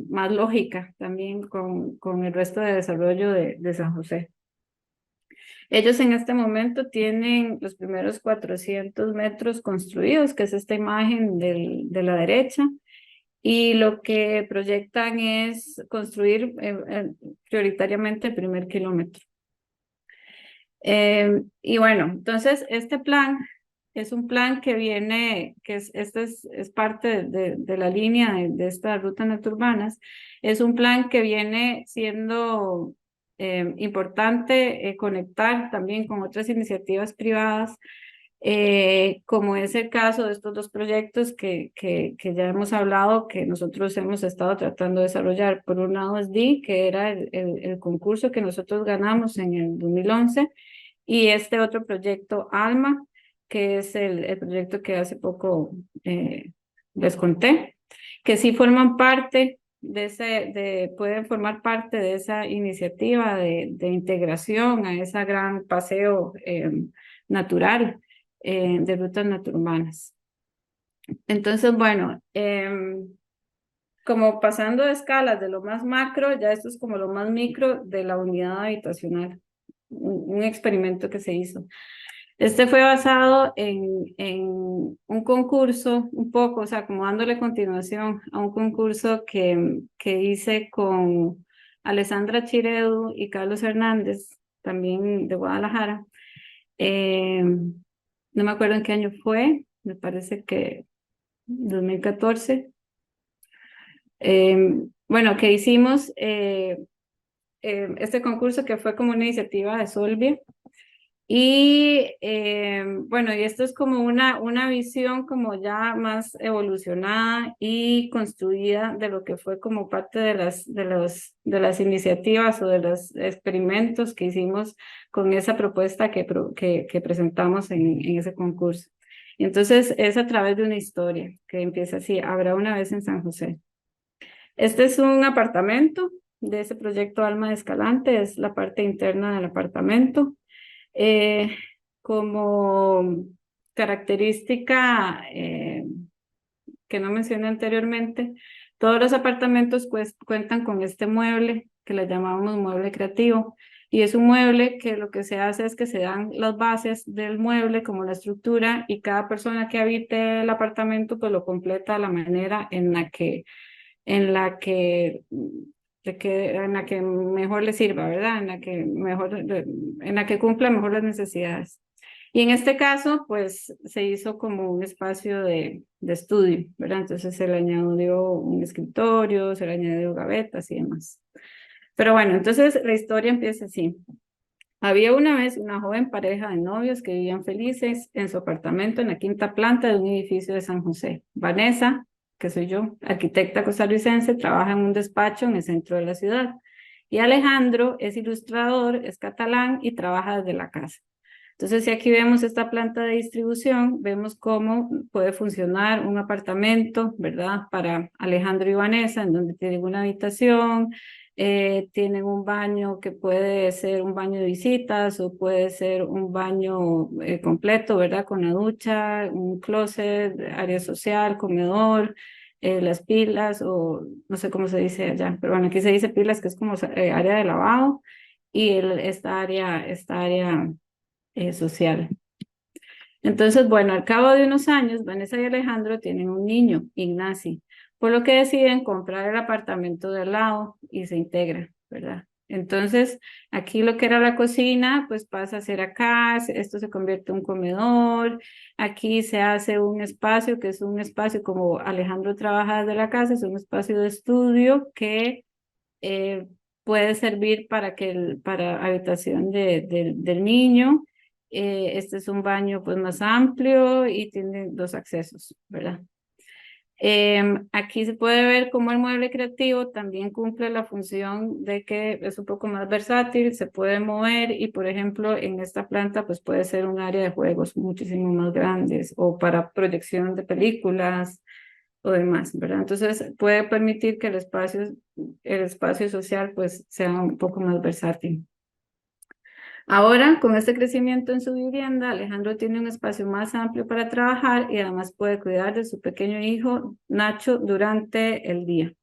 más lógica también con el resto de desarrollo de San José. Ellos en este momento tienen los primeros 400 metros construidos, que es esta imagen de la derecha, y lo que proyectan es construir prioritariamente el primer kilómetro. Y bueno, entonces este plan es un plan que viene, este es parte de la línea de estas rutas naturbanas, es un plan que viene siendo importante conectar también con otras iniciativas privadas, como es el caso de estos dos proyectos que ya hemos hablado, que nosotros hemos estado tratando de desarrollar. Por un lado es DI, que era el concurso que nosotros ganamos en el 2011, y este otro proyecto ALMA, que es el proyecto que hace poco les conté, que sí forman parte pueden formar parte de esa iniciativa de integración a ese gran paseo natural de rutas naturbanas. Entonces, bueno, como pasando de escalas de lo más macro, ya esto es como lo más micro de la unidad habitacional, un experimento que se hizo. Este fue basado en un concurso, un poco, o sea, como dándole continuación a un concurso que hice con Alessandra Chiredu y Carlos Hernández, también de Guadalajara. No me acuerdo en qué año fue, me parece que 2014. Bueno, que hicimos este concurso que fue como una iniciativa de Solvia. Y bueno, y esto es como una visión como ya más evolucionada y construida de lo que fue como parte de las iniciativas o de los experimentos que hicimos con esa propuesta que presentamos en ese concurso. Entonces es a través de una historia que empieza así: habrá una vez en San José. Este es un apartamento de ese proyecto Alma de Escalante, es la parte interna del apartamento. Como característica que no mencioné anteriormente, todos los apartamentos cuentan con este mueble que le llamamos mueble creativo, y es un mueble que lo que se hace es que se dan las bases del mueble como la estructura, y cada persona que habite el apartamento pues lo completa de la manera en la que mejor le sirva, ¿verdad? En la que cumpla mejor las necesidades. Y en este caso, pues se hizo como un espacio de estudio, ¿verdad? Entonces se le añadió un escritorio, se le añadió gavetas y demás. Pero bueno, entonces la historia empieza así. Había una vez una joven pareja de novios que vivían felices en su apartamento en la quinta planta de un edificio de San José. Vanessa, que soy yo, arquitecta costarricense, trabaja en un despacho en el centro de la ciudad. Y Alejandro es ilustrador, es catalán y trabaja desde la casa. Entonces, si aquí vemos esta planta de distribución, vemos cómo puede funcionar un apartamento, ¿verdad? Para Alejandro y Vanessa, en donde tienen una habitación, tienen un baño que puede ser un baño de visitas o puede ser un baño completo, ¿verdad? Con la ducha, un closet, área social, comedor, las pilas o no sé cómo se dice allá, pero bueno, aquí se dice pilas, que es como área de lavado y esta área social. Entonces, bueno, al cabo de unos años, Vanessa y Alejandro tienen un niño, Ignacy, por lo que deciden comprar el apartamento de al lado y se integran, ¿verdad? Entonces, aquí lo que era la cocina, pues pasa a ser acá, esto se convierte en un comedor, aquí se hace un espacio que es un espacio como Alejandro trabaja desde la casa, es un espacio de estudio que eh, puede servir para habitación del niño. Este es un baño pues más amplio y tiene dos accesos, ¿verdad? Aquí se puede ver cómo el mueble creativo también cumple la función de que es un poco más versátil, se puede mover y, por ejemplo, en esta planta pues puede ser un área de juegos muchísimo más grandes o para proyección de películas o demás, ¿verdad? Entonces puede permitir que el espacio social pues sea un poco más versátil. Ahora, con este crecimiento en su vivienda, Alejandro tiene un espacio más amplio para trabajar y además puede cuidar de su pequeño hijo Nacho durante el día.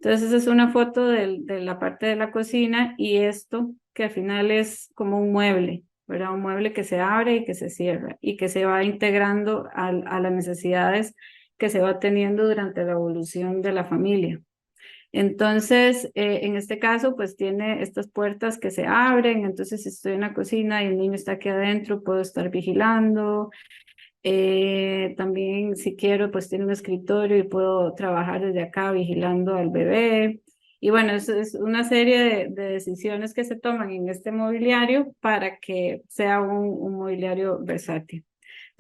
Entonces, esa es una foto de la parte de la cocina y esto que al final es como un mueble, ¿verdad? Un mueble que se abre y que se cierra y que se va integrando a las necesidades que se va teniendo durante la evolución de la familia. Entonces, en este caso, pues tiene estas puertas que se abren, entonces si estoy en la cocina y el niño está aquí adentro, puedo estar vigilando. También, si quiero, pues tiene un escritorio y puedo trabajar desde acá vigilando al bebé. Y bueno, eso es una serie de decisiones que se toman en este mobiliario para que sea un mobiliario versátil.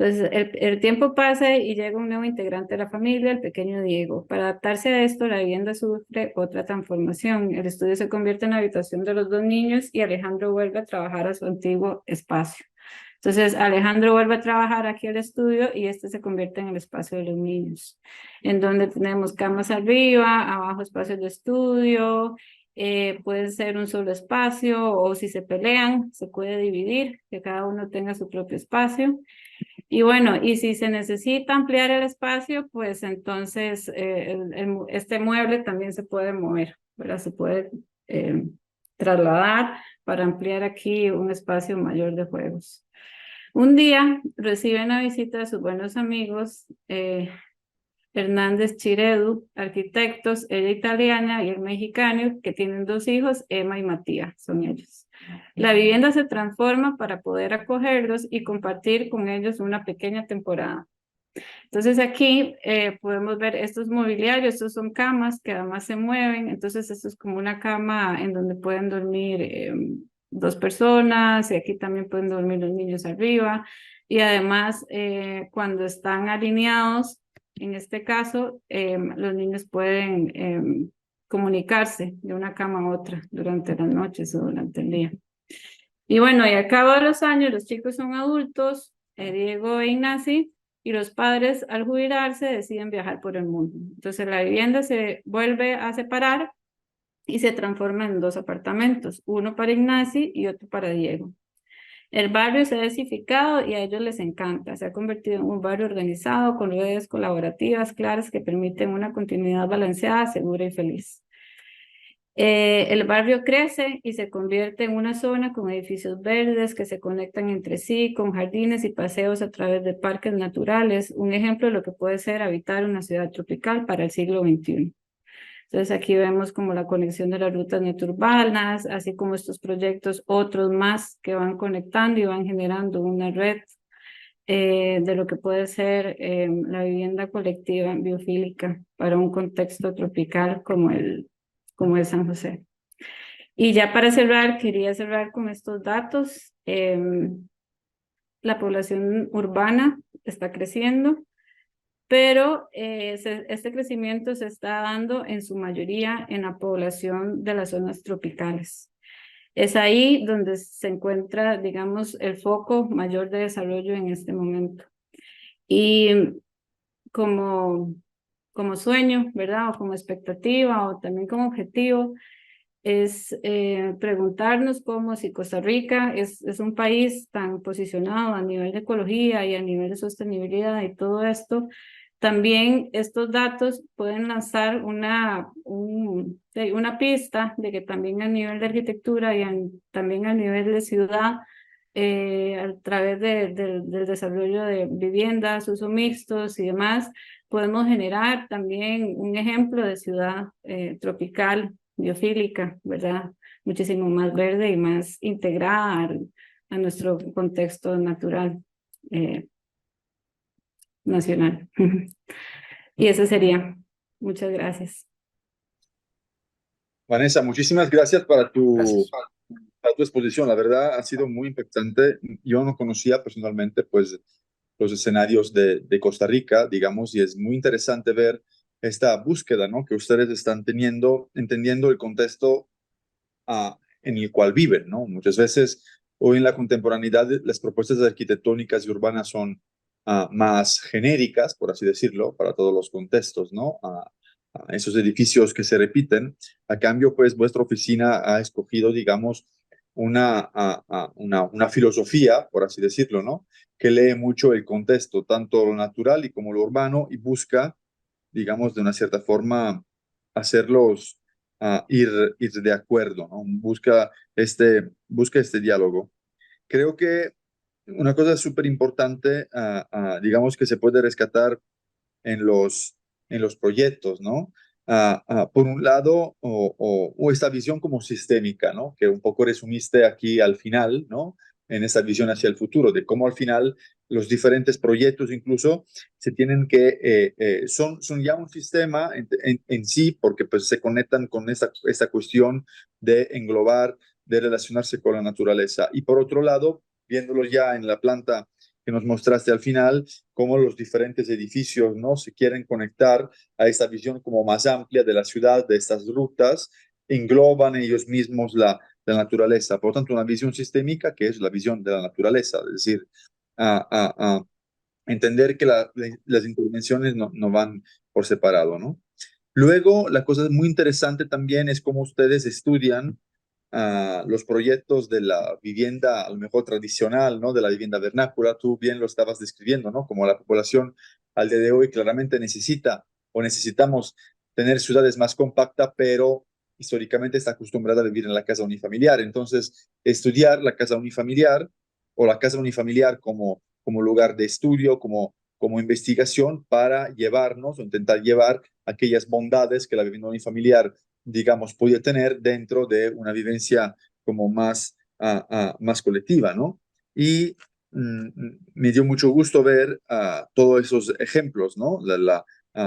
Entonces, el tiempo pasa y llega un nuevo integrante de la familia, el pequeño Diego. Para adaptarse a esto, la vivienda sufre otra transformación. El estudio se convierte en la habitación de los dos niños y Alejandro vuelve a trabajar a su antiguo espacio. Entonces, Alejandro vuelve a trabajar aquí al estudio y este se convierte en el espacio de los niños, en donde tenemos camas arriba, abajo espacios de estudio, puede ser un solo espacio o si se pelean, se puede dividir, que cada uno tenga su propio espacio. Y bueno, y si se necesita ampliar el espacio, pues entonces este mueble también se puede mover, ¿verdad? Se puede eh, trasladar para ampliar aquí un espacio mayor de juegos. Un día reciben la visita de sus buenos amigos, Hernández Chiredu, arquitectos, ella italiana y el mexicano, que tienen dos hijos, Emma y Matías, son ellos. La vivienda se transforma para poder acogerlos y compartir con ellos una pequeña temporada. Entonces aquí podemos ver estos mobiliarios, estos son camas que además se mueven, entonces esto es como una cama en donde pueden dormir dos personas y aquí también pueden dormir los niños arriba y además cuando están alineados, en este caso los niños pueden comunicarse de una cama a otra durante las noches o durante el día. Y bueno, y a cabo de los años los chicos son adultos, Diego e Ignacy, y los padres al jubilarse deciden viajar por el mundo. Entonces la vivienda se vuelve a separar y se transforma en dos apartamentos, uno para Ignacy y otro para Diego. El barrio se ha densificado y a ellos les encanta. Se ha convertido en un barrio organizado con redes colaborativas claras que permiten una continuidad balanceada, segura y feliz. El barrio crece y se convierte en una zona con edificios verdes que se conectan entre sí, con jardines y paseos a través de parques naturales, un ejemplo de lo que puede ser habitar una ciudad tropical para el siglo XXI. Entonces aquí vemos como la conexión de las rutas neturbanas, así como estos proyectos, otros más que van conectando y van generando una red de lo que puede ser la vivienda colectiva biofílica para un contexto tropical como el San José. Y ya para cerrar, quería cerrar con estos datos. La población urbana está creciendo, pero este crecimiento se está dando en su mayoría en la población de las zonas tropicales. Es ahí donde se encuentra, digamos, el foco mayor de desarrollo en este momento. Y como, como sueño, ¿verdad? O como expectativa o también como objetivo, es preguntarnos cómo si Costa Rica es un país tan posicionado a nivel de ecología y a nivel de sostenibilidad y todo esto, también estos datos pueden lanzar una pista de que también a nivel de arquitectura y también a nivel de ciudad, a través del desarrollo de viviendas, uso mixtos y demás, podemos generar también un ejemplo de ciudad tropical, biofílica, ¿verdad? Muchísimo más verde y más integrada a nuestro contexto natural nacional. Y eso sería. Muchas gracias. Vanessa, muchísimas gracias Gracias. para tu exposición. La verdad ha sido muy impactante. Yo no conocía personalmente pues los escenarios de Costa Rica, digamos, y es muy interesante ver esta búsqueda, ¿no? Que ustedes están teniendo, entendiendo el contexto en el cual viven, ¿no? Muchas veces hoy en la contemporaneidad las propuestas arquitectónicas y urbanas son más genéricas, por así decirlo, para todos los contextos, ¿no? Esos edificios que se repiten. A cambio, pues vuestra oficina ha escogido, digamos, una filosofía, por así decirlo, ¿no? Que lee mucho el contexto, tanto lo natural y como lo urbano, y busca, digamos, de una cierta forma, hacerlos ir de acuerdo, ¿no? Busca este diálogo. Creo que una cosa súper importante, digamos, que se puede rescatar en en los proyectos, ¿no? Por un lado, o esta visión como sistémica, ¿no? Que un poco resumiste aquí al final, ¿no? En esta visión hacia el futuro, de cómo al final los diferentes proyectos incluso se tienen son ya un sistema en sí, porque pues se conectan con esta cuestión de englobar, de relacionarse con la naturaleza. Y por otro lado, viéndolo ya en la planta que nos mostraste al final, cómo los diferentes edificios, ¿no? Se quieren conectar a esta visión como más amplia de la ciudad, de estas rutas, engloban ellos mismos la naturaleza. Por lo tanto, una visión sistémica que es la visión de la naturaleza, es decir, a, a entender que las intervenciones no van por separado, ¿no? Luego, la cosa muy interesante también es cómo ustedes estudian los proyectos de la vivienda, a lo mejor tradicional, ¿no? De la vivienda vernácula. Tú bien lo estabas describiendo, ¿no? Como la población al día de hoy claramente necesita o necesitamos tener ciudades más compactas, pero históricamente está acostumbrada a vivir en la casa unifamiliar. Entonces, estudiar la casa unifamiliar o la casa unifamiliar como lugar de estudio, como investigación para llevarnos o intentar llevar aquellas bondades que la vivienda unifamiliar, digamos, puede tener dentro de una vivencia como más colectiva, ¿no? Y me dio mucho gusto ver todos esos ejemplos, ¿no?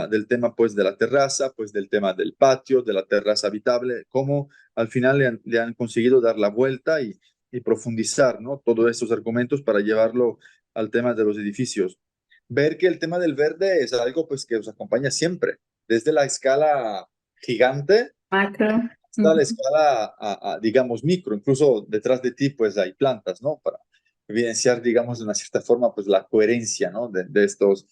Del tema, pues, de la terraza, pues, del tema del patio, de la terraza habitable, cómo al final le han conseguido dar la vuelta y profundizar, ¿no? Todos estos argumentos para llevarlo al tema de los edificios. Ver que el tema del verde es algo, pues, que os acompaña siempre, desde la escala gigante Macro. hasta la escala, digamos, micro. Incluso detrás de ti, pues hay plantas, ¿no? Para evidenciar, digamos, de una cierta forma, pues la coherencia, ¿no? De estos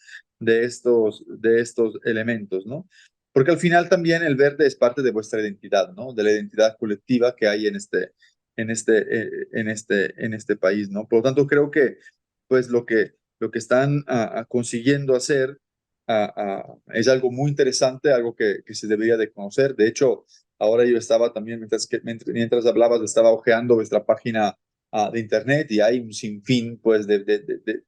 elementos, ¿no? Porque al final también el verde es parte de vuestra identidad, ¿no? De la identidad colectiva que hay en este país, ¿no? Por lo tanto, creo que, pues, lo que están consiguiendo hacer es algo muy interesante, algo que se debería de conocer. De hecho, ahora yo estaba también, mientras hablabas, estaba hojeando vuestra página de internet y hay un sinfín, pues, de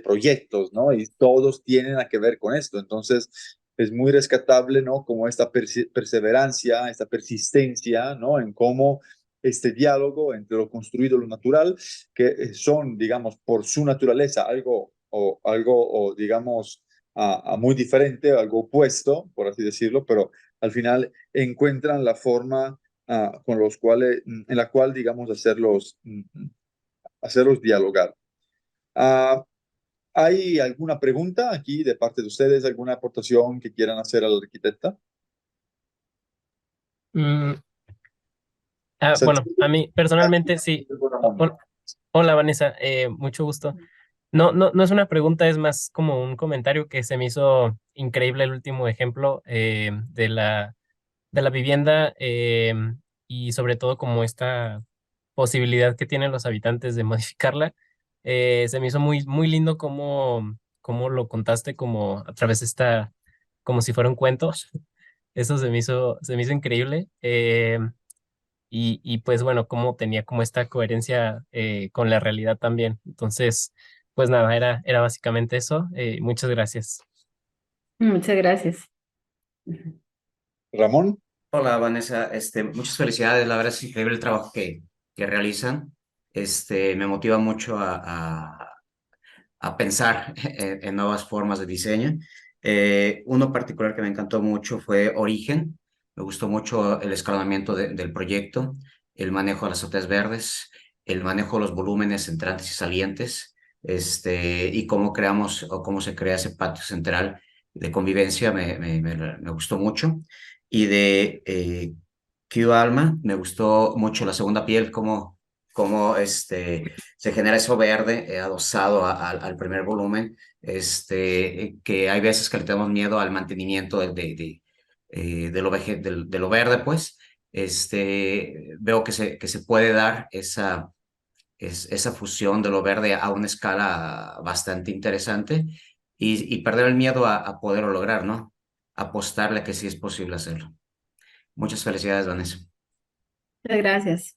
proyectos, ¿no? Y todos tienen a que ver con esto. Entonces, es muy rescatable, ¿no? Como esta perseverancia, esta persistencia, ¿no? En cómo este diálogo entre lo construido y lo natural, que son, digamos, por su naturaleza algo, digamos, muy diferente, algo opuesto, por así decirlo, pero al final encuentran la forma con los cuales, en la cual, digamos, hacerlos dialogar. Ah, ¿Hay alguna pregunta aquí de parte de ustedes? ¿Alguna aportación que quieran hacer a la arquitecta? Mm, Se- bueno, a mí personalmente sí. Hola Vanessa, mucho gusto. No es una pregunta, es más como un comentario que se me hizo increíble el último ejemplo de la vivienda y sobre todo como esta posibilidad que tienen los habitantes de modificarla. Se me hizo muy lindo cómo lo contaste como a través de como si fuera un cuento. Eso se me hizo increíble. Y pues bueno, cómo tenía como esta coherencia con la realidad también. Entonces, pues nada, era básicamente eso. Muchas gracias. Muchas gracias. Ramón, Hola Vanessa, muchas felicidades, la verdad es increíble el trabajo que realizan. Me motiva mucho a pensar en nuevas formas de diseño. Uno particular que me encantó mucho fue Origen. Me gustó mucho el escalonamiento del proyecto, el manejo de las azoteas verdes, el manejo de los volúmenes entrantes y salientes, y cómo creamos o cómo se crea ese patio central de convivencia me gustó mucho. Y de Q Alma, me gustó mucho la segunda piel, cómo se genera eso verde adosado al primer volumen, que hay veces que le tenemos miedo al mantenimiento de lo verde, pues. Veo que se puede dar esa fusión de lo verde a una escala bastante interesante y perder el miedo a poderlo lograr, ¿no? Apostarle que sí es posible hacerlo. Muchas felicidades, Vanessa. Muchas gracias.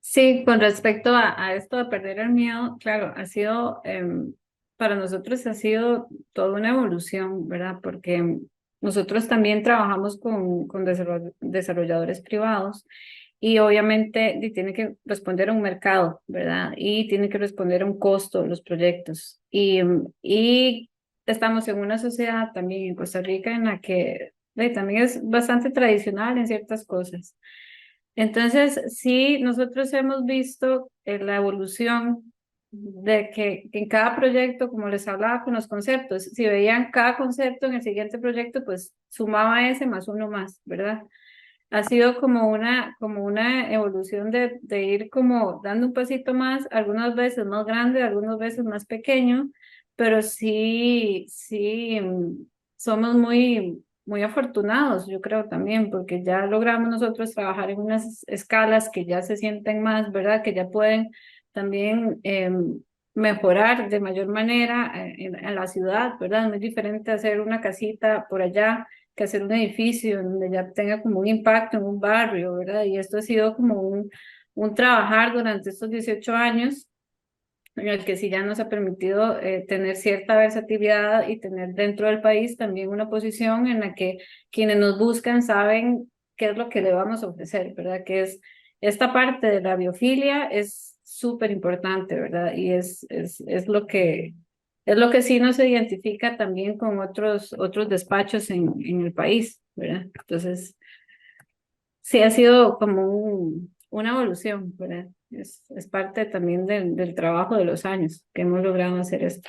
Sí, con respecto a esto de perder el miedo, claro, ha sido, para nosotros ha sido toda una evolución, ¿verdad? Porque nosotros también trabajamos con desarrolladores privados y obviamente tiene que responder a un mercado, ¿verdad? Y tiene que responder a un costo los proyectos. Y estamos en una sociedad también en Costa Rica en la que también es bastante tradicional en ciertas cosas. Entonces, sí, nosotros hemos visto la evolución de que en cada proyecto, como les hablaba con los conceptos, si veían cada concepto en el siguiente proyecto, pues sumaba ese más uno más, ¿verdad? Ha sido como una evolución de ir como dando un pasito más, algunas veces más grande, algunas veces más pequeño, pero sí, somos muy afortunados, yo creo también, porque ya logramos nosotros trabajar en unas escalas que ya se sienten más, ¿verdad? Que ya pueden también mejorar de mayor manera en la ciudad, ¿verdad? Es muy diferente hacer una casita por allá que hacer un edificio donde ya tenga como un impacto en un barrio, ¿verdad? Y esto ha sido como un trabajar durante estos 18 años en el que sí ya nos ha permitido tener cierta versatilidad y tener dentro del país también una posición en la que quienes nos buscan saben qué es lo que le vamos a ofrecer, ¿verdad? Que es esta parte de la biofilia es súper importante, ¿verdad? Y es lo que sí nos identifica también con otros despachos en el país, ¿verdad? Entonces, sí ha sido como una evolución, ¿verdad? Es parte también del trabajo de los años que hemos logrado hacer esto.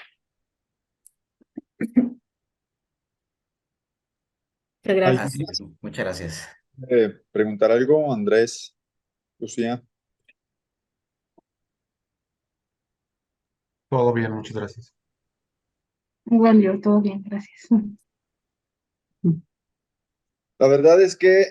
Muchas gracias. Así es. Muchas gracias. preguntar algo, Andrés, Lucía. Todo bien, muchas gracias. Igual yo, todo bien, gracias. La verdad es que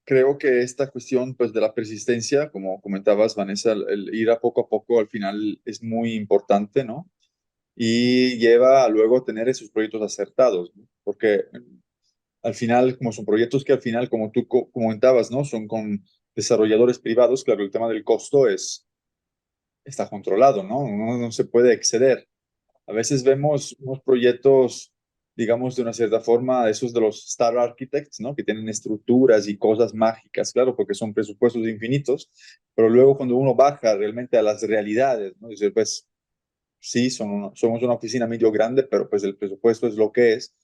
creo que esta cuestión pues, de la persistencia, como comentabas, Vanessa, el ir a poco al final es muy importante, ¿no? Y lleva a luego tener esos proyectos acertados, ¿no? Porque al final, como son proyectos que al final, como tú comentabas, ¿no? Son con desarrolladores privados, claro, el tema del costo está controlado, ¿no? Uno no se puede exceder. A veces vemos unos proyectos, digamos, de una cierta forma, esos de los Star Architects, ¿no? Que tienen estructuras y cosas mágicas, claro, porque son presupuestos infinitos, pero luego cuando uno baja realmente a las realidades, ¿no? Dice, pues sí, somos una oficina medio grande, pero pues el presupuesto es lo que es.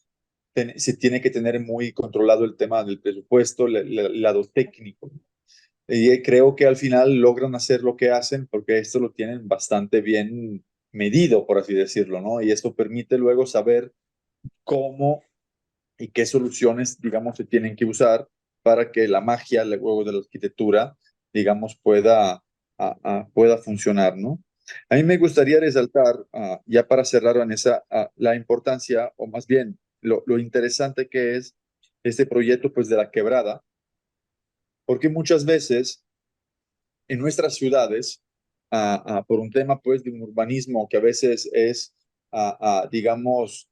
se tiene que tener muy controlado el tema del presupuesto, el lado técnico. Y creo que al final logran hacer lo que hacen porque esto lo tienen bastante bien medido, por así decirlo, ¿no? Y esto permite luego saber cómo y qué soluciones, digamos, se tienen que usar para que la magia luego de la arquitectura, digamos, pueda funcionar, ¿no? A mí me gustaría resaltar, ya para cerrar, Vanessa, la importancia, o más bien lo interesante que es este proyecto, pues, de la quebrada, porque muchas veces en nuestras ciudades, por un tema, pues, de un urbanismo que a veces es, digamos,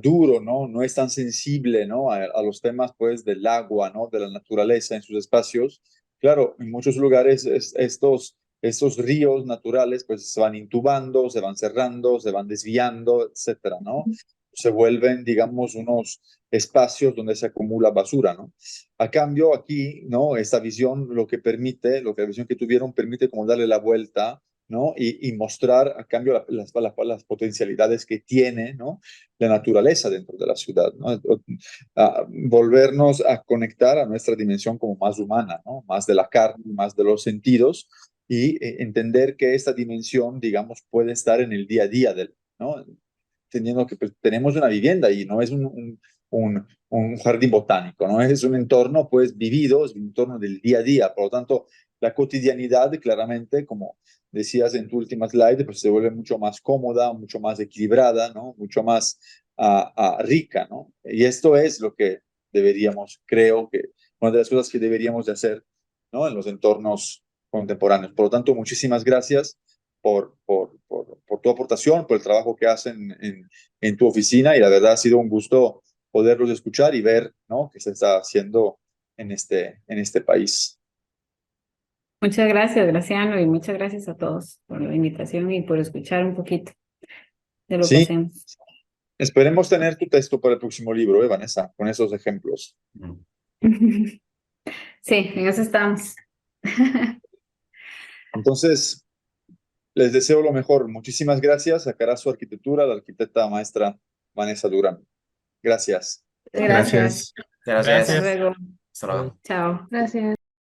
duro, ¿no? No es tan sensible, ¿no? A los temas, pues, del agua, ¿no? De la naturaleza en sus espacios. Claro, en muchos lugares estos ríos naturales, pues, se van intubando, se van cerrando, se van desviando, etcétera, ¿no? Se vuelven, digamos, unos espacios donde se acumula basura, ¿no? A cambio, aquí, ¿no? Esta visión lo que permite, lo que la visión que tuvieron permite como darle la vuelta, ¿no? Y mostrar a cambio las potencialidades que tiene, ¿no? La naturaleza dentro de la ciudad, ¿no? Volvernos a conectar a nuestra dimensión como más humana, ¿no? Más de la carne, más de los sentidos y entender que esta dimensión, digamos, puede estar en el día a día del, ¿no? Teniendo que pues, tenemos una vivienda y no es un jardín botánico, ¿no? Es un entorno pues vivido, es un entorno del día a día, por lo tanto, la cotidianidad claramente, como decías en tu última slide, pues se vuelve mucho más cómoda, mucho más equilibrada, ¿no? Mucho más rica, ¿no? Y esto es lo que deberíamos, creo que una de las cosas que deberíamos de hacer, ¿no? En los entornos contemporáneos. Por lo tanto, muchísimas gracias por tu aportación, por el trabajo que hacen en tu oficina y la verdad ha sido un gusto poderlos escuchar y ver, ¿no? Qué se está haciendo en este país. Muchas gracias, Graciano, y muchas gracias a todos por la invitación y por escuchar un poquito de lo que Sí, hacemos. esperemos tener tu texto para el próximo libro, Vanessa, con esos ejemplos. Sí, en eso estamos. Entonces, les deseo lo mejor. Muchísimas gracias. Sacará su arquitectura la arquitecta maestra Vanessa Durán. Gracias. Gracias. Gracias. Hasta luego. Hasta luego. Chao. Gracias.